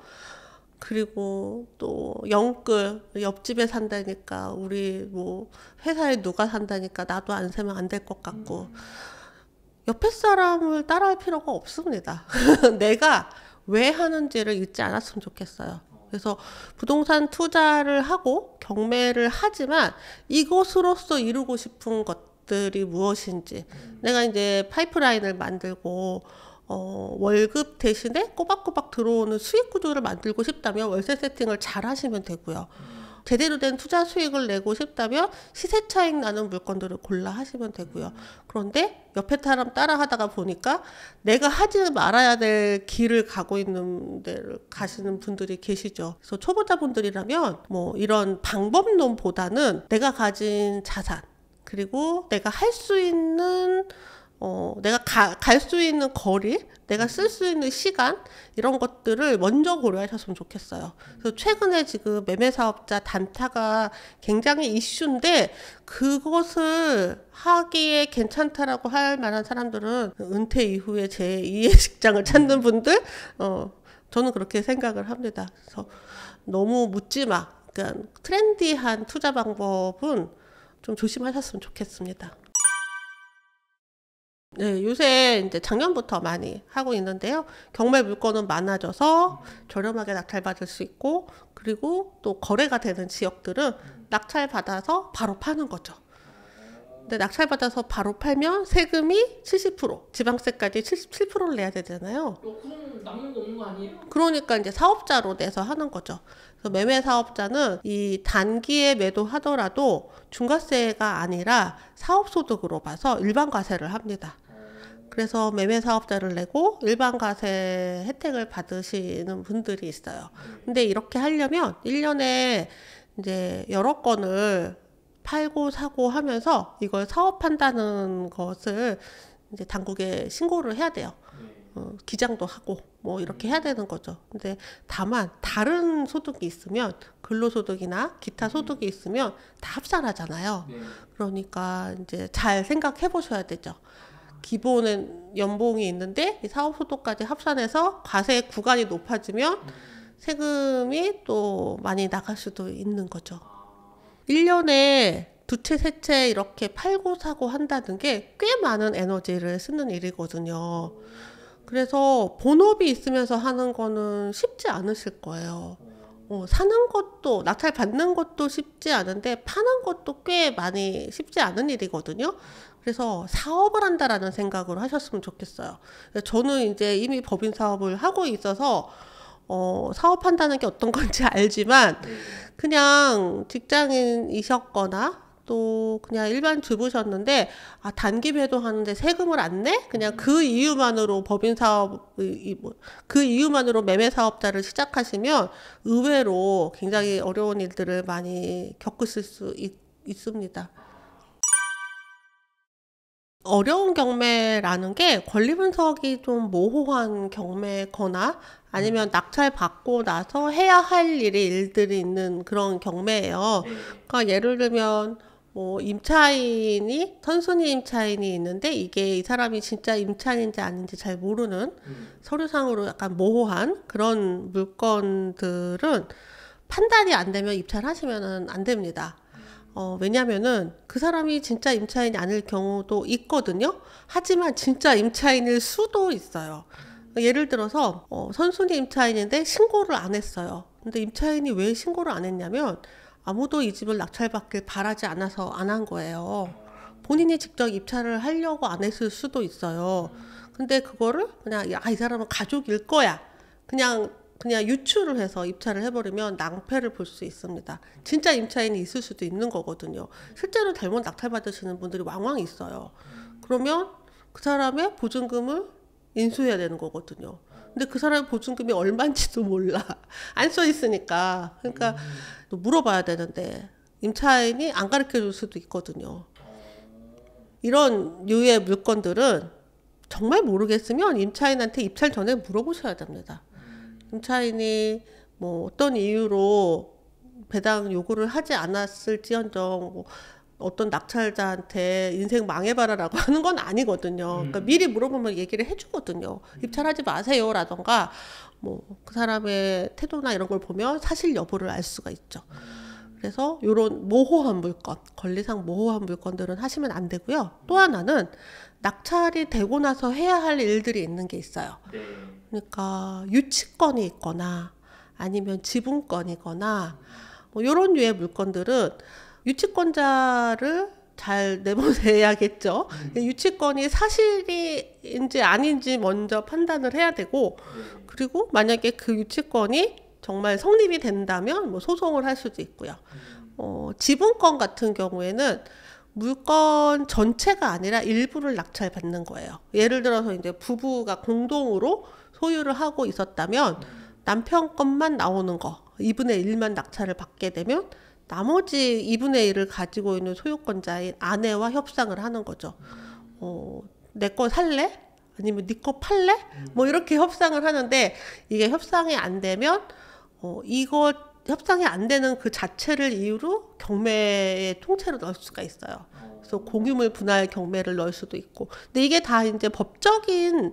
그리고 또 영끌, 옆집에 산다니까, 우리 뭐, 회사에 누가 산다니까 나도 안 세면 안 될 것 같고, 옆에 사람을 따라할 필요가 없습니다. 내가 왜 하는지를 잊지 않았으면 좋겠어요. 그래서 부동산 투자를 하고 경매를 하지만 이것으로서 이루고 싶은 것들이 무엇인지, 내가 이제 파이프라인을 만들고 월급 대신에 꼬박꼬박 들어오는 수익 구조를 만들고 싶다면 월세 세팅을 잘 하시면 되고요. 제대로 된 투자 수익을 내고 싶다면 시세 차익 나는 물건들을 골라 하시면 되고요. 그런데 옆에 사람 따라 하다가 보니까 내가 하지 말아야 될 길을 가고 있는 데를 가시는 분들이 계시죠. 그래서 초보자분들이라면 뭐 이런 방법론보다는 내가 가진 자산, 그리고 내가 할 수 있는 내가 갈 수 있는 거리, 내가 쓸 수 있는 시간, 이런 것들을 먼저 고려하셨으면 좋겠어요. 그래서 최근에 지금 매매사업자 단타가 굉장히 이슈인데, 그것을 하기에 괜찮다라고 할 만한 사람들은 은퇴 이후에 제2의 직장을 찾는 분들, 저는 그렇게 생각을 합니다. 그래서 너무 묻지 마. 그러니까 트렌디한 투자 방법은 좀 조심하셨으면 좋겠습니다. 네, 요새 이제 작년부터 많이 하고 있는데요. 경매 물건은 많아져서 저렴하게 낙찰받을 수 있고, 그리고 또 거래가 되는 지역들은 낙찰받아서 바로 파는 거죠. 근데 낙찰받아서 바로 팔면 세금이 70%, 지방세까지 77%를 내야 되잖아요. 그럼 남는 거 없는 거 아니에요? 그러니까 이제 사업자로 내서 하는 거죠. 그래서 매매 사업자는 이 단기에 매도하더라도 중과세가 아니라 사업소득으로 봐서 일반과세를 합니다. 그래서 매매 사업자를 내고 일반과세 혜택을 받으시는 분들이 있어요. 근데 이렇게 하려면 1년에 이제 여러 건을 팔고 사고 하면서 이걸 사업한다는 것을 이제 당국에 신고를 해야 돼요. 기장도 하고 뭐 이렇게 해야 되는 거죠. 근데 다만 다른 소득이 있으면, 근로소득이나 기타 소득이 있으면 다 합산하잖아요. 그러니까 이제 잘 생각해 보셔야 되죠. 기본은 연봉이 있는데 이 사업소득까지 합산해서 과세 구간이 높아지면 세금이 또 많이 나갈 수도 있는 거죠. 1년에 두 채, 세 채 이렇게 팔고 사고 한다는 게 꽤 많은 에너지를 쓰는 일이거든요. 그래서 본업이 있으면서 하는 거는 쉽지 않으실 거예요. 사는 것도, 낙찰 받는 것도 쉽지 않은데 파는 것도 꽤 많이 쉽지 않은 일이거든요. 그래서 사업을 한다라는 생각으로 하셨으면 좋겠어요. 저는 이제 이미 법인 사업을 하고 있어서 사업한다는 게 어떤 건지 알지만, 그냥 직장인이셨거나 또 그냥 일반 주부셨는데 단기 매도하는데 세금을 안 내? 그냥 그 이유만으로 법인 사업, 그 이유만으로 매매 사업자를 시작하시면 의외로 굉장히 어려운 일들을 많이 겪으실 수 있습니다. 어려운 경매라는 게 권리 분석이 좀 모호한 경매거나 아니면 낙찰 받고 나서 해야 할 일들이 있는 그런 경매예요. 그러니까 예를 들면 뭐 임차인이, 선순위 임차인이 있는데 이게 이 사람이 진짜 임차인인지 아닌지 잘 모르는, 서류상으로 약간 모호한 그런 물건들은 판단이 안 되면 입찰하시면 안 됩니다. 왜냐면은 그 사람이 진짜 임차인이 아닐 경우도 있거든요. 하지만 진짜 임차인일 수도 있어요. 예를 들어서 선순위 임차인인데 신고를 안 했어요. 근데 임차인이 왜 신고를 안 했냐면 아무도 이 집을 낙찰받길 바라지 않아서 안 한 거예요. 본인이 직접 입찰을 하려고 안 했을 수도 있어요. 근데 그거를 그냥 이 사람은 가족일 거야, 그냥 유추를 해서 입찰을 해버리면 낭패를 볼 수 있습니다. 진짜 임차인이 있을 수도 있는 거거든요. 실제로 잘못 낙찰받으시는 분들이 왕왕 있어요. 그러면 그 사람의 보증금을 인수해야 되는 거거든요. 근데 그 사람의 보증금이 얼마인지도 몰라. 안 써 있으니까. 그러니까 또 물어봐야 되는데 임차인이 안 가르쳐 줄 수도 있거든요. 이런 류의 물건들은 정말 모르겠으면 임차인한테 입찰 전에 물어보셔야 됩니다. 임차인이 뭐 어떤 이유로 배당 요구를 하지 않았을지언정 뭐 어떤 낙찰자한테 인생 망해봐라라고 하는 건 아니거든요. 그러니까 미리 물어보면 얘기를 해주거든요. 입찰하지 마세요 라던가 뭐 그 사람의 태도나 이런 걸 보면 사실 여부를 알 수가 있죠. 그래서 요런 모호한 물건, 권리상 모호한 물건들은 하시면 안 되고요. 또 하나는 낙찰이 되고 나서 해야 할 일들이 있는 게 있어요. 네. 그러니까 유치권이 있거나 아니면 지분권이거나 뭐 이런 류의 물건들은 유치권자를 잘 내보내야겠죠. 유치권이 사실인지 아닌지 먼저 판단을 해야 되고, 그리고 만약에 그 유치권이 정말 성립이 된다면 뭐 소송을 할 수도 있고요. 지분권 같은 경우에는 물건 전체가 아니라 일부를 낙찰받는 거예요. 예를 들어서 이제 부부가 공동으로 소유를 하고 있었다면 남편 것만 나오는 거 2분의 1만 낙찰을 받게 되면 나머지 2분의 1을 가지고 있는 소유권자인 아내와 협상을 하는 거죠. 내 거 살래? 아니면 네 거 팔래? 뭐 이렇게 협상을 하는데, 이게 협상이 안 되면 이거 협상이 안 되는 그 자체를 이유로 경매의 통째로 넣을 수가 있어요. 그래서 공유물 분할 경매를 넣을 수도 있고. 근데 이게 다 이제 법적인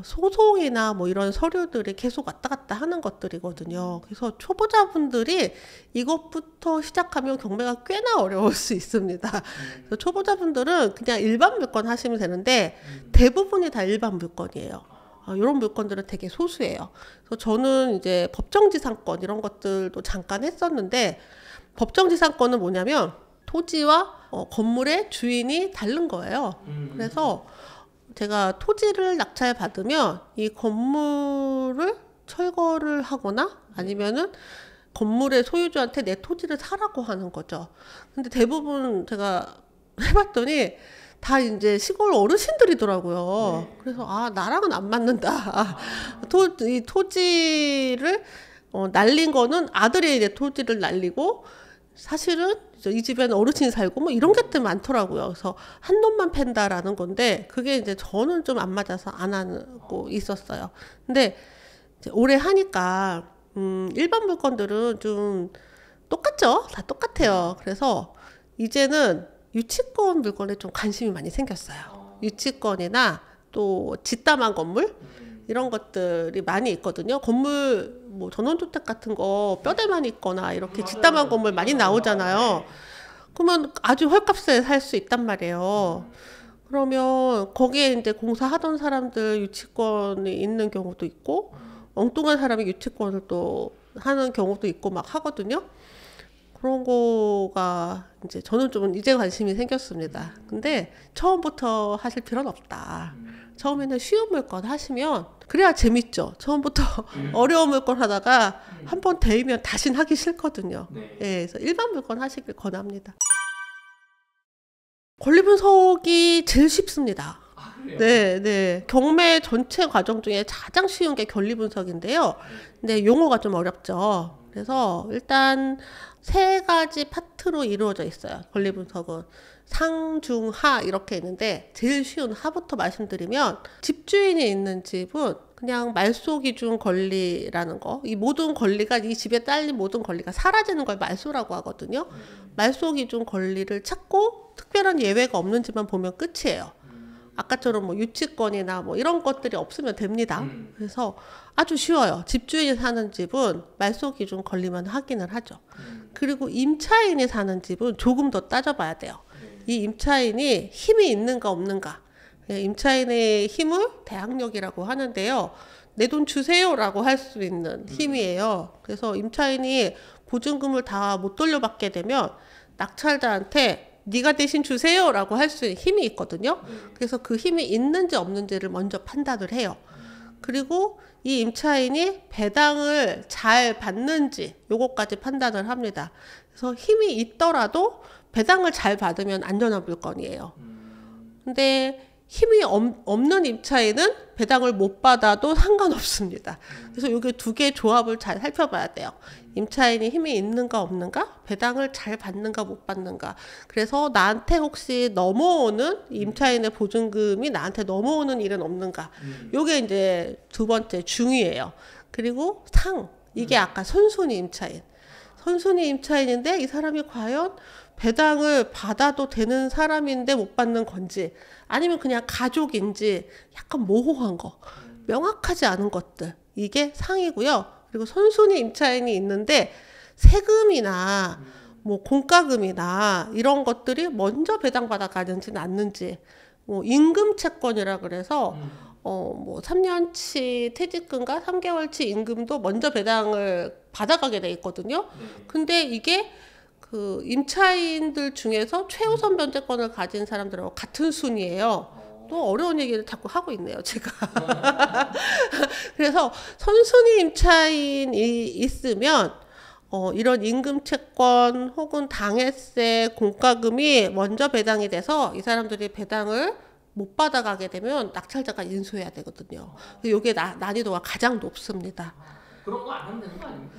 소송이나 뭐 이런 서류들이 계속 왔다 갔다 하는 것들이거든요. 그래서 초보자분들이 이것부터 시작하면 경매가 꽤나 어려울 수 있습니다. 그래서 초보자분들은 그냥 일반 물건 하시면 되는데 대부분이 다 일반 물건이에요. 이런 물건들은 되게 소수예요. 그래서 저는 이제 법정지상권 이런 것들도 잠깐 했었는데, 법정지상권은 뭐냐면 토지와 건물의 주인이 다른 거예요. 그래서 제가 토지를 낙찰 받으면 이 건물을 철거를 하거나 아니면은 건물의 소유주한테 내 토지를 사라고 하는 거죠. 근데 대부분 제가 해봤더니 다 이제 시골 어르신들이더라고요. 그래서 나랑은 안 맞는다. 이 토지를 날린 거는 아들이 내 토지를 날리고, 사실은 이 집에는 어르신이 살고 뭐 이런 것들 많더라고요. 그래서 한 놈만 팬다라는 건데, 그게 이제 저는 좀 안 맞아서 안 하고 있었어요. 근데 이제 오래 하니까 일반 물건들은 좀 똑같죠? 다 똑같아요. 그래서 이제는 유치권 물건에 좀 관심이 많이 생겼어요. 유치권이나 또 집담한 건물 이런 것들이 많이 있거든요. 건물 뭐 전원주택 같은 거 뼈대만 있거나 이렇게 집담한 건물 많이 나오잖아요. 그러면 아주 헐값에 살 수 있단 말이에요. 그러면 거기에 이제 공사하던 사람들 유치권이 있는 경우도 있고, 엉뚱한 사람이 유치권을 또 하는 경우도 있고 막 하거든요. 그런 거가 이제 저는 좀 이제 관심이 생겼습니다. 근데 처음부터 하실 필요는 없다. 처음에는 쉬운 물건 하시면 그래야 재밌죠. 처음부터 어려운 물건 하다가 한번 데이면 다신 하기 싫거든요. 네. 그래서 일반 물건 하시길 권합니다. 권리 분석이 제일 쉽습니다. 네. 경매 전체 과정 중에 가장 쉬운 게 권리 분석인데요. 근데 용어가 좀 어렵죠. 그래서 일단 3가지 파트로 이루어져 있어요. 권리 분석은 상, 중, 하 이렇게 있는데, 제일 쉬운 하부터 말씀드리면, 집주인이 있는 집은 그냥 말소 기준 권리라는 거, 이 모든 권리가, 이 집에 딸린 모든 권리가 사라지는 걸 말소라고 하거든요. 말소 기준 권리를 찾고 특별한 예외가 없는지만 보면 끝이에요. 아까처럼 뭐 유치권이나 뭐 이런 것들이 없으면 됩니다. 그래서 아주 쉬워요. 집주인이 사는 집은 말소 기준 권리만 확인을 하죠. 그리고 임차인이 사는 집은 조금 더 따져봐야 돼요. 이 임차인이 힘이 있는가 없는가. 임차인의 힘을 대항력이라고 하는데요. 내 돈 주세요라고 할 수 있는 힘이에요. 그래서 임차인이 보증금을 다 못 돌려받게 되면 낙찰자한테 네가 대신 주세요라고 할 수 있는 힘이 있거든요. 그래서 그 힘이 있는지 없는지를 먼저 판단을 해요. 그리고 이 임차인이 배당을 잘 받는지 요것까지 판단을 합니다. 그래서 힘이 있더라도 배당을 잘 받으면 안전한 물건이에요. 근데 힘이 없는 임차인은 배당을 못 받아도 상관없습니다. 그래서 이게 두 개의 조합을 잘 살펴봐야 돼요. 임차인이 힘이 있는가 없는가, 배당을 잘 받는가 못 받는가. 그래서 나한테 혹시 넘어오는, 임차인의 보증금이 나한테 넘어오는 일은 없는가. 요게 이제 두 번째 중이에요. 그리고 상, 이게 아까 선순위 임차인. 선순위 임차인인데 이 사람이 과연 배당을 받아도 되는 사람인데 못 받는 건지, 아니면 그냥 가족인지 약간 모호한 거, 명확하지 않은 것들, 이게 상이고요. 그리고 선순위 임차인이 있는데 세금이나 뭐 공과금이나 이런 것들이 먼저 배당받아 가는지는 않는지, 뭐 임금 채권이라 그래서 뭐 3년치 퇴직금과 3개월치 임금도 먼저 배당을 받아가게 돼 있거든요. 근데 이게 그 임차인들 중에서 최우선 변제권을 가진 사람들하고 같은 순위예요. 또 어려운 얘기를 자꾸 하고 있네요, 제가. 그래서 선순위 임차인이 있으면 이런 임금 채권 혹은 당해세, 공과금이 먼저 배당이 돼서 이 사람들이 배당을 못 받아가게 되면 낙찰자가 인수해야 되거든요. 이게 난이도가 가장 높습니다. 그런 거 안 하면 되는 거 아닙니까?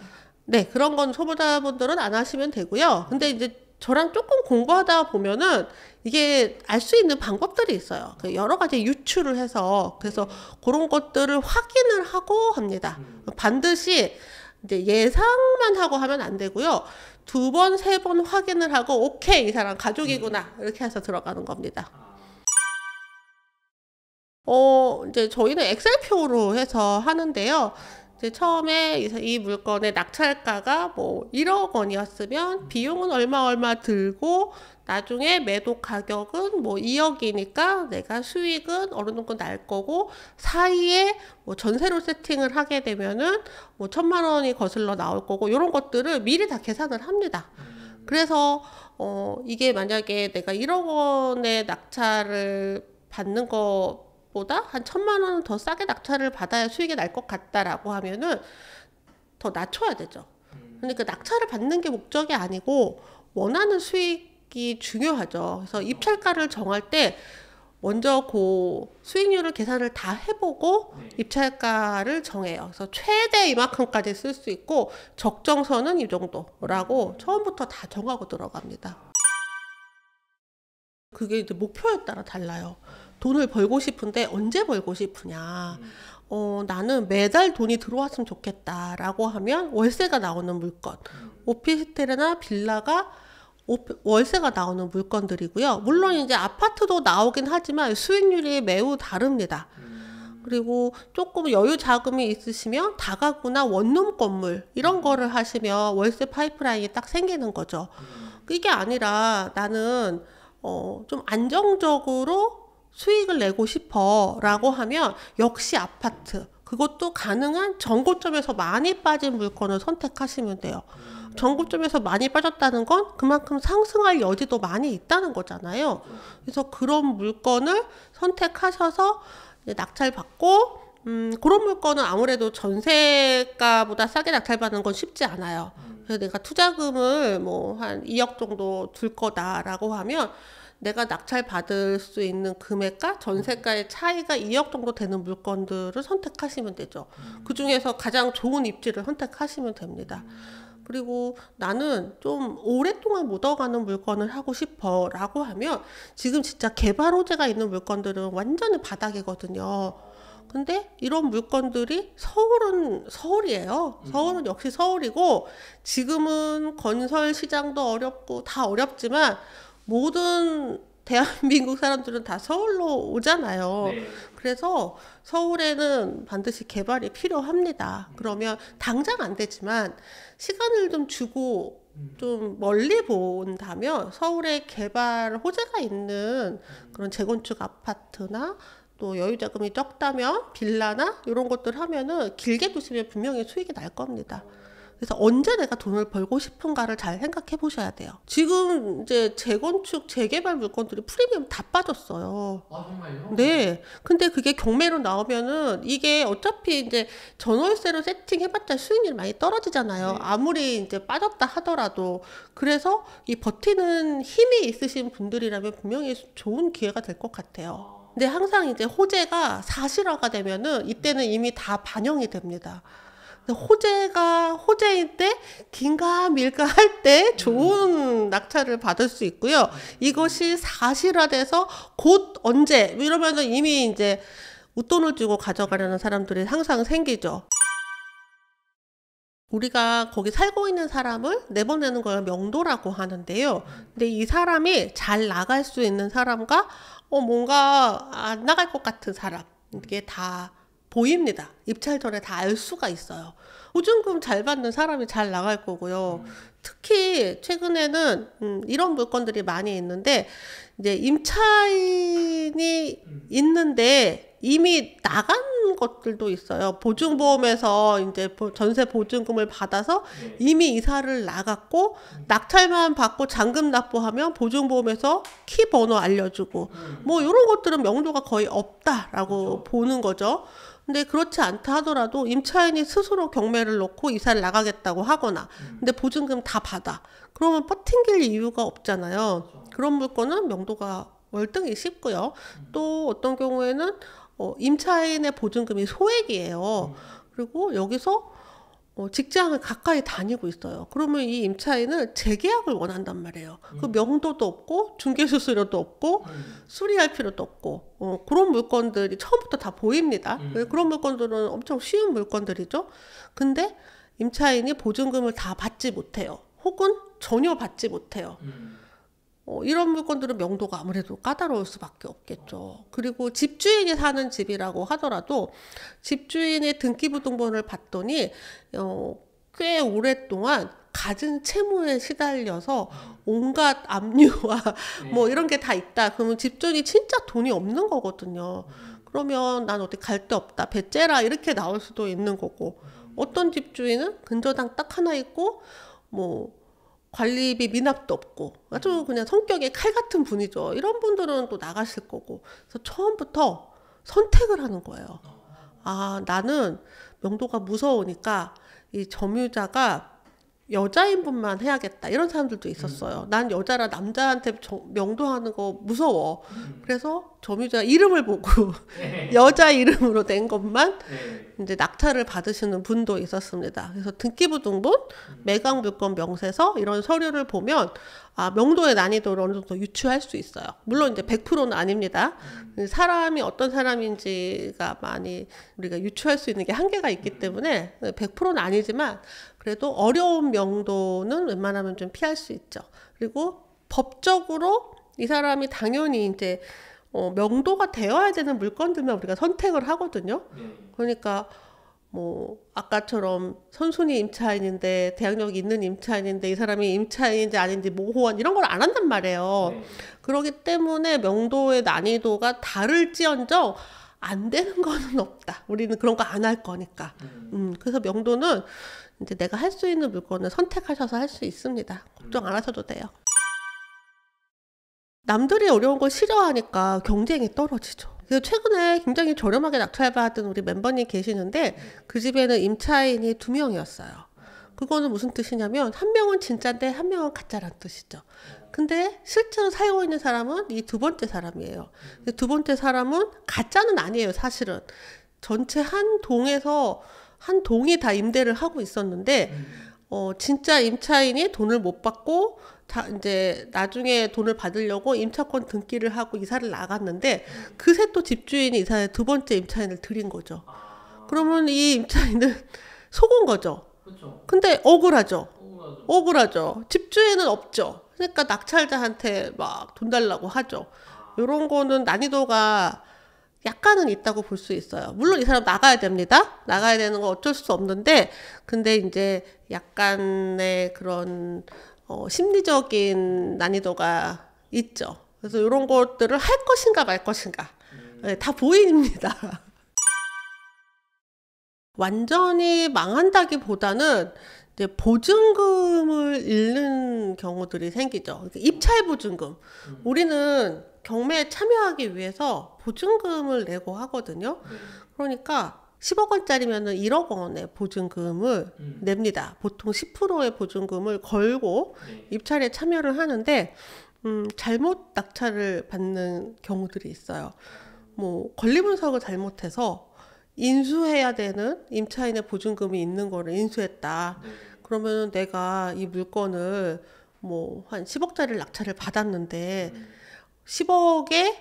네, 그런 건 초보자분들은 안 하시면 되고요. 근데 이제 저랑 조금 공부하다 보면은 이게 알 수 있는 방법들이 있어요. 여러 가지 유추를 해서, 그래서 그런 것들을 확인을 하고 합니다. 반드시 이제 예상만 하고 하면 안 되고요. 2번, 3번 확인을 하고, 오케이, 이 사람 가족이구나, 이렇게 해서 들어가는 겁니다. 이제 저희는 엑셀표로 해서 하는데요. 이제 처음에 이 물건의 낙찰가가 뭐 1억 원이었으면 비용은 얼마 들고 나중에 매도 가격은 뭐 2억이니까 내가 수익은 어느 정도 날 거고, 사이에 뭐 전세로 세팅을 하게 되면은 뭐 1,000만 원이 거슬러 나올 거고, 이런 것들을 미리 다 계산을 합니다. 그래서 이게 만약에 내가 1억 원의 낙찰을 받는 거 보다 한 1,000만 원은 더 싸게 낙찰을 받아야 수익이 날 것 같다라고 하면은 더 낮춰야 되죠. 그러니까 낙찰을 받는 게 목적이 아니고 원하는 수익이 중요하죠. 그래서 입찰가를 정할 때 먼저 그 수익률을 계산을 다 해보고 입찰가를 정해요. 그래서 최대 이만큼까지 쓸 수 있고 적정선은 이 정도라고 처음부터 다 정하고 들어갑니다. 그게 이제 목표에 따라 달라요. 돈을 벌고 싶은데 언제 벌고 싶으냐. 나는 매달 돈이 들어왔으면 좋겠다라고 하면 월세가 나오는 물건, 오피스텔이나 빌라가 월세가 나오는 물건들이고요. 물론 이제 아파트도 나오긴 하지만 수익률이 매우 다릅니다. 그리고 조금 여유 자금이 있으시면 다가구나 원룸 건물 이런 거를 하시면 월세 파이프라인이 딱 생기는 거죠. 이게 아니라 나는 좀 안정적으로 수익을 내고 싶어 라고 하면 역시 아파트, 그것도 가능한 정고점에서 많이 빠진 물건을 선택하시면 돼요. 정고점에서 많이 빠졌다는 건 그만큼 상승할 여지도 많이 있다는 거잖아요. 그래서 그런 물건을 선택하셔서 낙찰 받고, 그런 물건은 아무래도 전세가보다 싸게 낙찰받는 건 쉽지 않아요. 그래서 내가 투자금을 뭐 한 2억 정도 둘 거다라고 하면 내가 낙찰 받을 수 있는 금액과 전세가의 차이가 2억 정도 되는 물건들을 선택하시면 되죠. 그 중에서 가장 좋은 입지를 선택하시면 됩니다. 그리고 나는 좀 오랫동안 묻어가는 물건을 하고 싶어 라고 하면 지금 진짜 개발 호재가 있는 물건들은 완전히 바닥이거든요. 근데 이런 물건들이 서울은 서울이에요. 서울은 역시 서울이고, 지금은 건설 시장도 어렵고 다 어렵지만 모든 대한민국 사람들은 다 서울로 오잖아요. 네. 그래서 서울에는 반드시 개발이 필요합니다. 그러면 당장 안 되지만 시간을 좀 주고 좀 멀리 본다면 서울에 개발 호재가 있는 그런 재건축 아파트나 또 여유 자금이 적다면 빌라나 이런 것들 하면은 길게 두시면 분명히 수익이 날 겁니다. 그래서 언제 내가 돈을 벌고 싶은가를 잘 생각해 보셔야 돼요. 지금 이제 재건축, 재개발 물건들이 프리미엄 다 빠졌어요. 아, 정말요? 네. 근데 그게 경매로 나오면은 이게 어차피 이제 전월세로 세팅해봤자 수익률이 많이 떨어지잖아요. 네. 아무리 이제 빠졌다 하더라도. 그래서 이 버티는 힘이 있으신 분들이라면 분명히 좋은 기회가 될 것 같아요. 근데 항상 이제 호재가 사실화가 되면은 이때는 이미 다 반영이 됩니다. 호재가 호재일 때 긴가 밀가 할 때 좋은 낙찰을 받을 수 있고요. 이것이 사실화돼서 곧 언제 이러면은 이미 이제 웃돈을 주고 가져가려는 사람들이 항상 생기죠. 우리가 거기 살고 있는 사람을 내보내는 걸 명도라고 하는데요. 근데 이 사람이 잘 나갈 수 있는 사람과 뭔가 안 나갈 것 같은 사람, 이게 다 보입니다. 입찰 전에 다 알 수가 있어요. 보증금 잘 받는 사람이 잘 나갈 거고요. 특히 최근에는 이런 물건들이 많이 있는데 이제 임차인이 있는데 이미 나간 것들도 있어요. 보증보험에서 이제 전세 보증금을 받아서 이미 이사를 나갔고 낙찰만 받고 잔금 납부하면 보증보험에서 키 번호 알려주고 뭐 이런 것들은 명도가 거의 없다라고 보는 거죠. 근데 그렇지 않다 하더라도 임차인이 스스로 경매를 놓고 이사를 나가겠다고 하거나 근데 보증금 다 받아. 그러면 버팅길 이유가 없잖아요. 그런 물건은 명도가 월등히 쉽고요. 또 어떤 경우에는 임차인의 보증금이 소액이에요. 그리고 여기서 직장을 가까이 다니고 있어요. 그러면 이 임차인은 재계약을 원한단 말이에요. 그 명도도 없고 중개수수료도 없고 수리할 필요도 없고 그런 물건들이 처음부터 다 보입니다. 그런 물건들은 엄청 쉬운 물건들이죠. 근데 임차인이 보증금을 다 받지 못해요. 혹은 전혀 받지 못해요. 이런 물건들은 명도가 아무래도 까다로울 수밖에 없겠죠. 그리고 집주인이 사는 집이라고 하더라도 집주인이 등기부등본을 봤더니 꽤 오랫동안 갖은 채무에 시달려서 온갖 압류와 뭐 이런 게 다 있다. 그러면 집주인이 진짜 돈이 없는 거거든요. 그러면 난 어디 갈 데 없다. 배째라 이렇게 나올 수도 있는 거고 어떤 집주인은 근저당 딱 하나 있고 뭐 관리비 미납도 없고 아주 그냥 성격이 칼 같은 분이죠. 이런 분들은 또 나가실 거고. 그래서 처음부터 선택을 하는 거예요. 아, 나는 명도가 무서우니까 이 점유자가 여자인분만 해야겠다. 이런 사람들도 있었어요. 난 여자라 남자한테 명도하는 거 무서워. 그래서 점유자 이름을 보고 여자 이름으로 낸 것만 이제 낙찰을 받으시는 분도 있었습니다. 그래서 등기부등본, 매각물건 명세서 이런 서류를 보면 명도의 난이도를 어느 정도 유추할 수 있어요. 물론 이제 100%는 아닙니다. 사람이 어떤 사람인지가 많이 우리가 유추할 수 있는 게 한계가 있기 때문에 100%는 아니지만 그래도 어려운 명도는 웬만하면 좀 피할 수 있죠. 그리고 법적으로 이 사람이 당연히 이제 명도가 되어야 되는 물건들만 우리가 선택을 하거든요. 그러니까 뭐 아까처럼 선순위 임차인인데 대항력이 있는 임차인인데 이 사람이 임차인인지 아닌지 모호한 이런 걸 안 한단 말이에요. 그렇기 때문에 명도의 난이도가 다를지언정 안 되는 거는 없다. 우리는 그런 거 안 할 거니까. 그래서 명도는 이제 내가 할 수 있는 물건을 선택하셔서 할 수 있습니다. 걱정 안 하셔도 돼요. 남들이 어려운 걸 싫어하니까 경쟁이 떨어지죠. 그래서 최근에 굉장히 저렴하게 낙찰받은 우리 멤버님 계시는데 그 집에는 임차인이 2명이었어요. 그거는 무슨 뜻이냐면 한 명은 진짜인데 한 명은 가짜란 뜻이죠. 근데 실제로 살고 있는 사람은 이 두 번째 사람이에요. 두 번째 사람은 가짜는 아니에요, 사실은. 전체 한 동에서 한 동이 다 임대를 하고 있었는데 진짜 임차인이 돈을 못 받고 이제 나중에 돈을 받으려고 임차권 등기를 하고 이사를 나갔는데 그새 또 집주인이 이사에 두 번째 임차인을 들인 거죠. 그러면 이 임차인은 속은 거죠. 그렇죠. 근데 억울하죠. 억울하죠. 집주인은 없죠. 그러니까 낙찰자한테 막 돈 달라고 하죠. 이런 거는 난이도가 약간은 있다고 볼 수 있어요. 물론 이 사람 나가야 됩니다. 나가야 되는 건 어쩔 수 없는데 근데 이제 약간의 그런 심리적인 난이도가 있죠. 그래서 이런 것들을 할 것인가 말 것인가 다 보입니다. 완전히 망한다기보다는 이제 보증금을 잃는 경우들이 생기죠. 입찰 보증금. 우리는 경매에 참여하기 위해서 보증금을 내고 하거든요. 그러니까 10억 원짜리면은 1억 원의 보증금을 냅니다. 보통 10%의 보증금을 걸고 입찰에 참여를 하는데 잘못 낙찰을 받는 경우들이 있어요. 뭐 권리분석을 잘못해서 인수해야 되는 임차인의 보증금이 있는 거를 인수했다. 그러면 내가 이 물건을 뭐 한 10억짜리 낙찰을 받았는데 10억에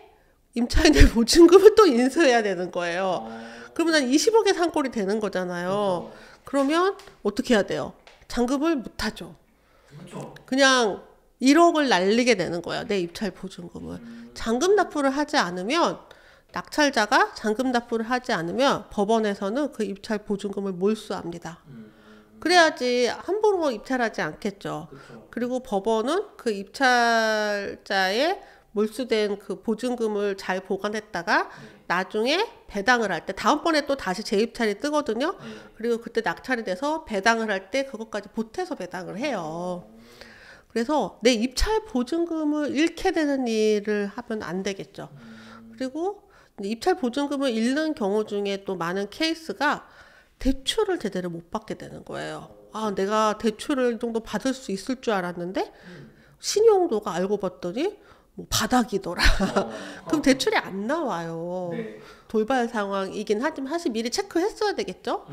임차인의 보증금을 또 인수해야 되는 거예요. 그러면 난 20억의 산꼴이 되는 거잖아요. 그러면 어떻게 해야 돼요? 잔금을 못 하죠. 그냥 1억을 날리게 되는 거야. 내 입찰 보증금을. 잔금 납부를 하지 않으면 낙찰자가 잔금 납부를 하지 않으면 법원에서는 그 입찰 보증금을 몰수합니다. 그래야지 함부로 입찰하지 않겠죠. 그렇죠. 그리고 법원은 그 입찰자의 몰수된 그 보증금을 잘 보관했다가 네. 나중에 배당을 할 때 다음번에 또 다시 재입찰이 뜨거든요. 네. 그리고 그때 낙찰이 돼서 배당을 할 때 그것까지 보태서 배당을 해요. 그래서 내 입찰 보증금을 잃게 되는 일을 하면 안 되겠죠. 그리고 입찰 보증금을 잃는 경우 중에 또 많은 케이스가 대출을 제대로 못 받게 되는 거예요. 아, 내가 대출을 이 정도 받을 수 있을 줄 알았는데 신용도가 알고 봤더니 뭐 바닥이더라. 그럼 대출이 안 나와요. 네. 돌발 상황이긴 하지만 사실 미리 체크했어야 되겠죠.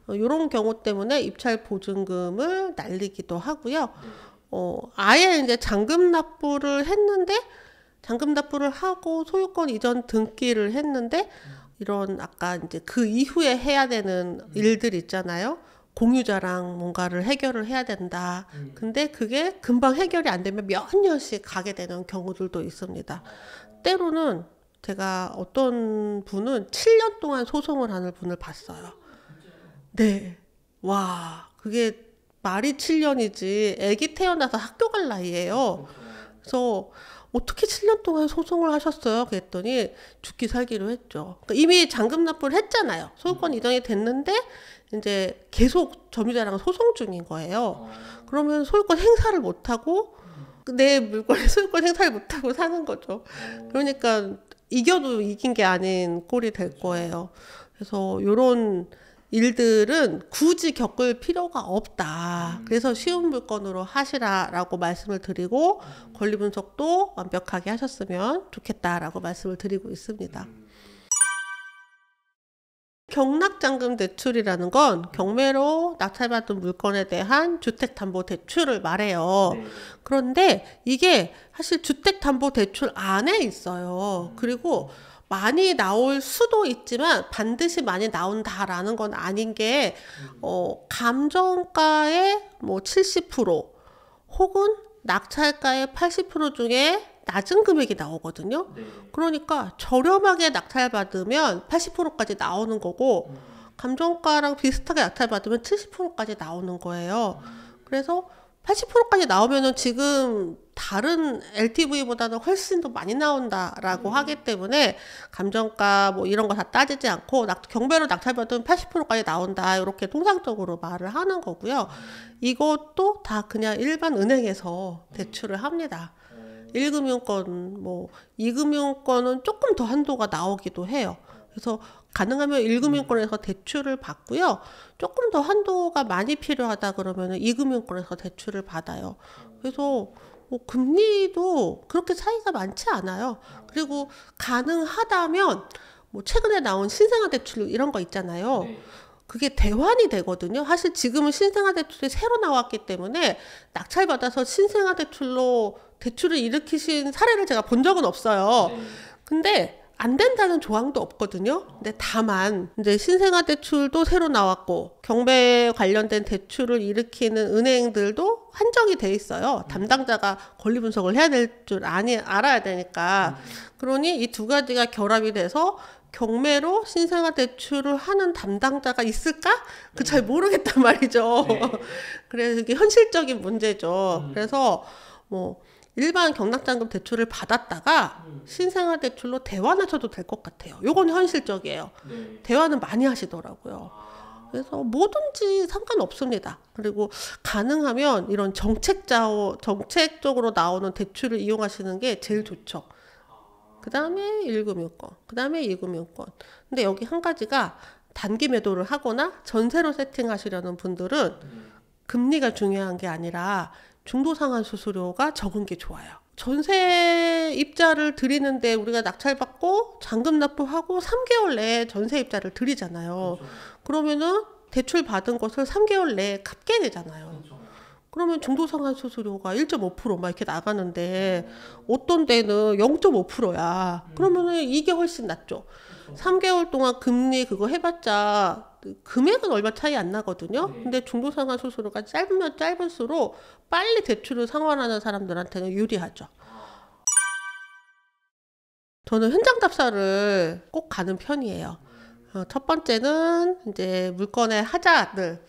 이런 경우 때문에 입찰 보증금을 날리기도 하고요. 아예 이제 잔금 납부를 했는데 잔금 납부를 하고 소유권 이전 등기를 했는데 이런 아까 이제 그 이후에 해야 되는 일들 있잖아요. 공유자랑 뭔가를 해결을 해야 된다. 근데 그게 금방 해결이 안 되면 몇 년씩 가게 되는 경우들도 있습니다. 때로는 제가 어떤 분은 7년 동안 소송을 하는 분을 봤어요. 네. 와, 그게 말이 7년이지 애기 태어나서 학교 갈 나이예요. 그래서 어떻게 7년 동안 소송을 하셨어요? 그랬더니 죽기 살기로 했죠. 그러니까 이미 잔금 납부를 했잖아요. 소유권 이전이 됐는데 이제 계속 점유자랑 소송 중인 거예요. 그러면 소유권 행사를 못하고 내 물건에 소유권 행사를 못하고 사는 거죠. 그러니까 이겨도 이긴 게 아닌 꼴이 될 거예요. 그래서 이런 일들은 굳이 겪을 필요가 없다. 그래서 쉬운 물건으로 하시라라고 말씀을 드리고 권리 분석도 완벽하게 하셨으면 좋겠다라고 말씀을 드리고 있습니다. 경락잔금 대출이라는 건 경매로 낙찰받은 물건에 대한 주택담보대출을 말해요. 네. 그런데 이게 사실 주택담보대출 안에 있어요. 그리고 많이 나올 수도 있지만 반드시 많이 나온다라는 건 아닌 게 감정가의 뭐 70% 혹은 낙찰가의 80% 중에 낮은 금액이 나오거든요. 네. 그러니까 저렴하게 낙찰받으면 80%까지 나오는 거고 감정가랑 비슷하게 낙찰받으면 70%까지 나오는 거예요. 그래서 80%까지 나오면은 지금 다른 LTV보다는 훨씬 더 많이 나온다라고 하기 때문에 감정가 뭐 이런 거 다 따지지 않고 경매로 낙찰받으면 80%까지 나온다 이렇게 통상적으로 말을 하는 거고요. 이것도 다 그냥 일반 은행에서 대출을 합니다. 1금융권, 뭐 2금융권은 조금 더 한도가 나오기도 해요. 그래서 가능하면 1금융권에서 대출을 받고요. 조금 더 한도가 많이 필요하다 그러면 2금융권에서 대출을 받아요. 그래서 뭐 금리도 그렇게 차이가 많지 않아요. 그리고 가능하다면 뭐 최근에 나온 신생아 대출 이런 거 있잖아요. 네. 그게 대환이 되거든요. 사실 지금은 신생아 대출이 새로 나왔기 때문에 낙찰받아서 신생아 대출로 대출을 일으키신 사례를 제가 본 적은 없어요. 네. 근데 안 된다는 조항도 없거든요. 근데 다만 이제 신생아 대출도 새로 나왔고 경매 관련된 대출을 일으키는 은행들도 한정이 돼 있어요. 담당자가 권리 분석을 해야 될 줄 알아야 되니까. 그러니 이 두 가지가 결합이 돼서 경매로 신생아 대출을 하는 담당자가 있을까? 그 잘 모르겠단 말이죠. 네. 그래서 이게 현실적인 문제죠. 그래서 뭐 일반 경락잔금 대출을 받았다가 신생아 대출로 대환하셔도 될 것 같아요. 요건 현실적이에요. 네. 대환은 많이 하시더라고요. 그래서 뭐든지 상관없습니다. 그리고 가능하면 이런 정책적으로 나오는 대출을 이용하시는 게 제일 좋죠. 그 다음에 1금융권, 그 다음에 2금융권. 근데 여기 한 가지가 단기 매도를 하거나 전세로 세팅하시려는 분들은 금리가 중요한 게 아니라 중도상환 수수료가 적은 게 좋아요. 전세 입자를 드리는데 우리가 낙찰받고 잔금 납부하고 3개월 내에 전세 입자를 드리잖아요. 그렇죠. 그러면은 대출 받은 것을 3개월 내에 갚게 되잖아요. 그렇죠. 그러면 중도상환 수수료가 1.5%막 이렇게 나가는데 어떤 데는 0.5%야. 그러면은 이게 훨씬 낫죠. 3개월 동안 금리 그거 해봤자 금액은 얼마 차이 안 나거든요. 네. 근데 중도상환 수수료가 짧으면 짧을수록 빨리 대출을 상환하는 사람들한테는 유리하죠. 저는 현장 답사를 꼭 가는 편이에요. 첫 번째는 이제 물건의 하자들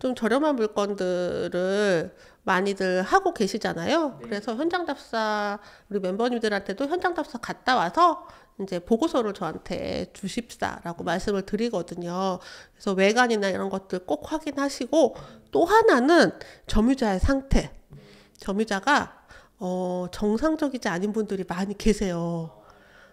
좀 저렴한 물건들을 많이들 하고 계시잖아요. 네. 그래서 현장 답사 우리 멤버님들한테도 현장 답사 갔다 와서 이제 보고서를 저한테 주십사라고 말씀을 드리거든요. 그래서 외관이나 이런 것들 꼭 확인하시고, 또 하나는 점유자의 상태. 점유자가 정상적이지 않은 분들이 많이 계세요.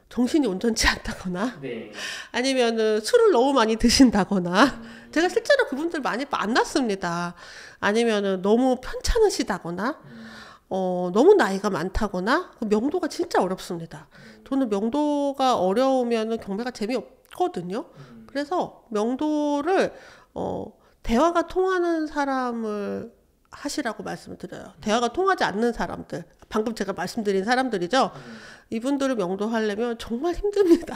정신이 온전치 않다거나 네. 아니면은 술을 너무 많이 드신다거나, 제가 실제로 그분들 많이 만났습니다. 아니면은 너무 편찮으시다거나 너무 나이가 많다거나, 그 명도가 진짜 어렵습니다. 저는 명도가 어려우면은 경매가 재미없거든요. 그래서 명도를 대화가 통하는 사람을 하시라고 말씀을 드려요. 대화가 통하지 않는 사람들, 방금 제가 말씀드린 사람들이죠. 이분들을 명도하려면 정말 힘듭니다.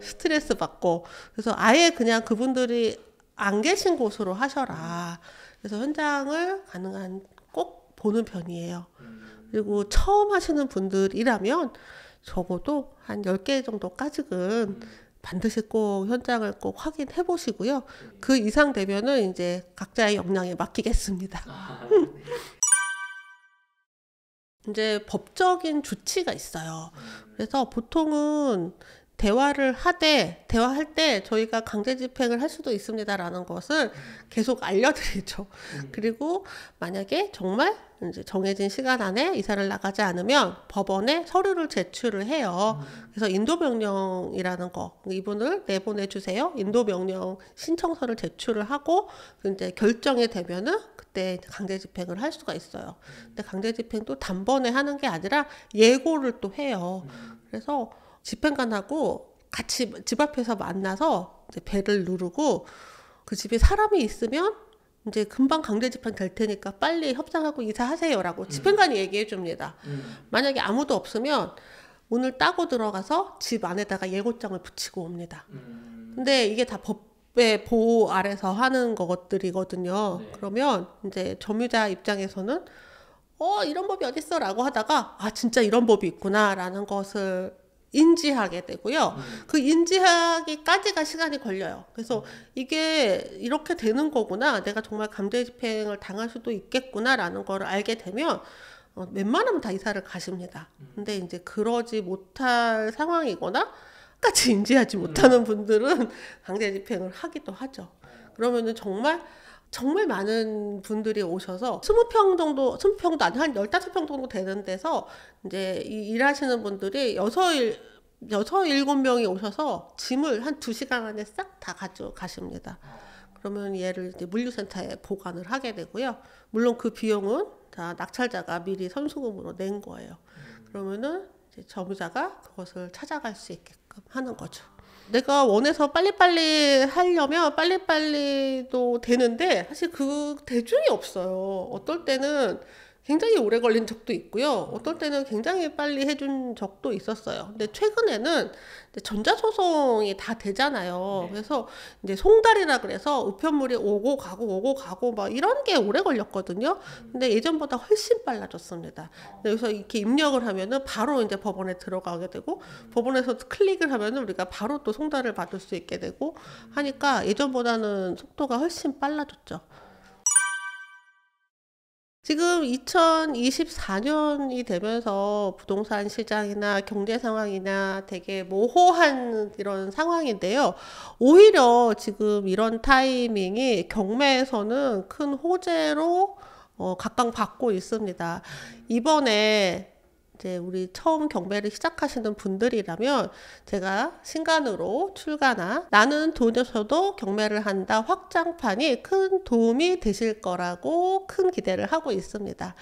스트레스 받고. 그래서 아예 그냥 그분들이 안 계신 곳으로 하셔라. 그래서 현장을 가능한 꼭 보는 편이에요. 그리고 처음 하시는 분들이라면 적어도 한 10개 정도까지는 반드시 꼭 현장을 꼭 확인해 보시고요. 그 이상 되면은 이제 각자의 역량에 맡기겠습니다. 이제 법적인 조치가 있어요. 그래서 보통은 대화할 때 저희가 강제 집행을 할 수도 있습니다라는 것을 계속 알려드리죠. 그리고 만약에 정말 이제 정해진 시간 안에 이사를 나가지 않으면 법원에 서류를 제출을 해요. 그래서 인도명령이라는 거, 이분을 내보내주세요. 인도명령 신청서를 제출을 하고 이제 결정이 되면은 그때 강제 집행을 할 수가 있어요. 근데 강제 집행도 단번에 하는 게 아니라 예고를 또 해요. 그래서 집행관하고 같이 집 앞에서 만나서 이제 벨을 누르고, 그 집에 사람이 있으면 이제 금방 강제 집행 될 테니까 빨리 협상하고 이사하세요라고 집행관이 얘기해 줍니다. 만약에 아무도 없으면 문을 따고 들어가서 집 안에다가 예고장을 붙이고 옵니다. 근데 이게 다 법의 보호 아래서 하는 것들이거든요. 네. 그러면 이제 점유자 입장에서는 이런 법이 어딨어 라고 하다가 진짜 이런 법이 있구나 라는 것을 인지하게 되고요. 그 인지하기까지가 시간이 걸려요. 그래서 이게 이렇게 되는 거구나, 내가 정말 강제 집행을 당할 수도 있겠구나라는 걸 알게 되면 웬만하면 다 이사를 가십니다. 근데 이제 그러지 못할 상황이거나 끝까지 인지하지 못하는 분들은 강제 집행을 하기도 하죠. 그러면은 정말 많은 분들이 오셔서 20평 정도, 20평도 아니 한 15평 정도 되는 데서 이제 일하시는 분들이 7-7명이 오셔서 짐을 한 2시간 안에 싹 다 가져가십니다. 그러면 얘를 이제 물류센터에 보관을 하게 되고요. 물론 그 비용은 다 낙찰자가 미리 선수금으로 낸 거예요. 그러면은 이제 점유자가 그것을 찾아갈 수 있게끔 하는 거죠. 내가 원해서 빨리빨리 하려면 빨리빨리도 되는데 사실 그 대중이 없어요. 어떨 때는 굉장히 오래 걸린 적도 있고요. 어떨 때는 굉장히 빨리 해준 적도 있었어요. 근데 최근에는 이제 전자소송이 다 되잖아요. 그래서 이제 송달이라 그래서 우편물이 오고 가고 막 이런 게 오래 걸렸거든요. 근데 예전보다 훨씬 빨라졌습니다. 그래서 이렇게 입력을 하면은 바로 이제 법원에 들어가게 되고, 법원에서 클릭을 하면은 우리가 바로 또 송달을 받을 수 있게 되고 하니까 예전보다는 속도가 훨씬 빨라졌죠. 지금 2024년이 되면서 부동산 시장이나 경제 상황이나 되게 모호한 이런 상황인데요. 오히려 지금 이런 타이밍이 경매에서는 큰 호재로 각광받고 있습니다. 이번에 이제 우리 처음 경매를 시작하시는 분들이라면 제가 신간으로 출가나 나는 돈에서도 경매를 한다 확장판이 큰 도움이 되실 거라고 큰 기대를 하고 있습니다.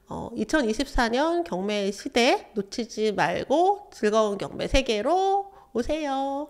2024년 경매 시대 놓치지 말고 즐거운 경매 세계로 오세요.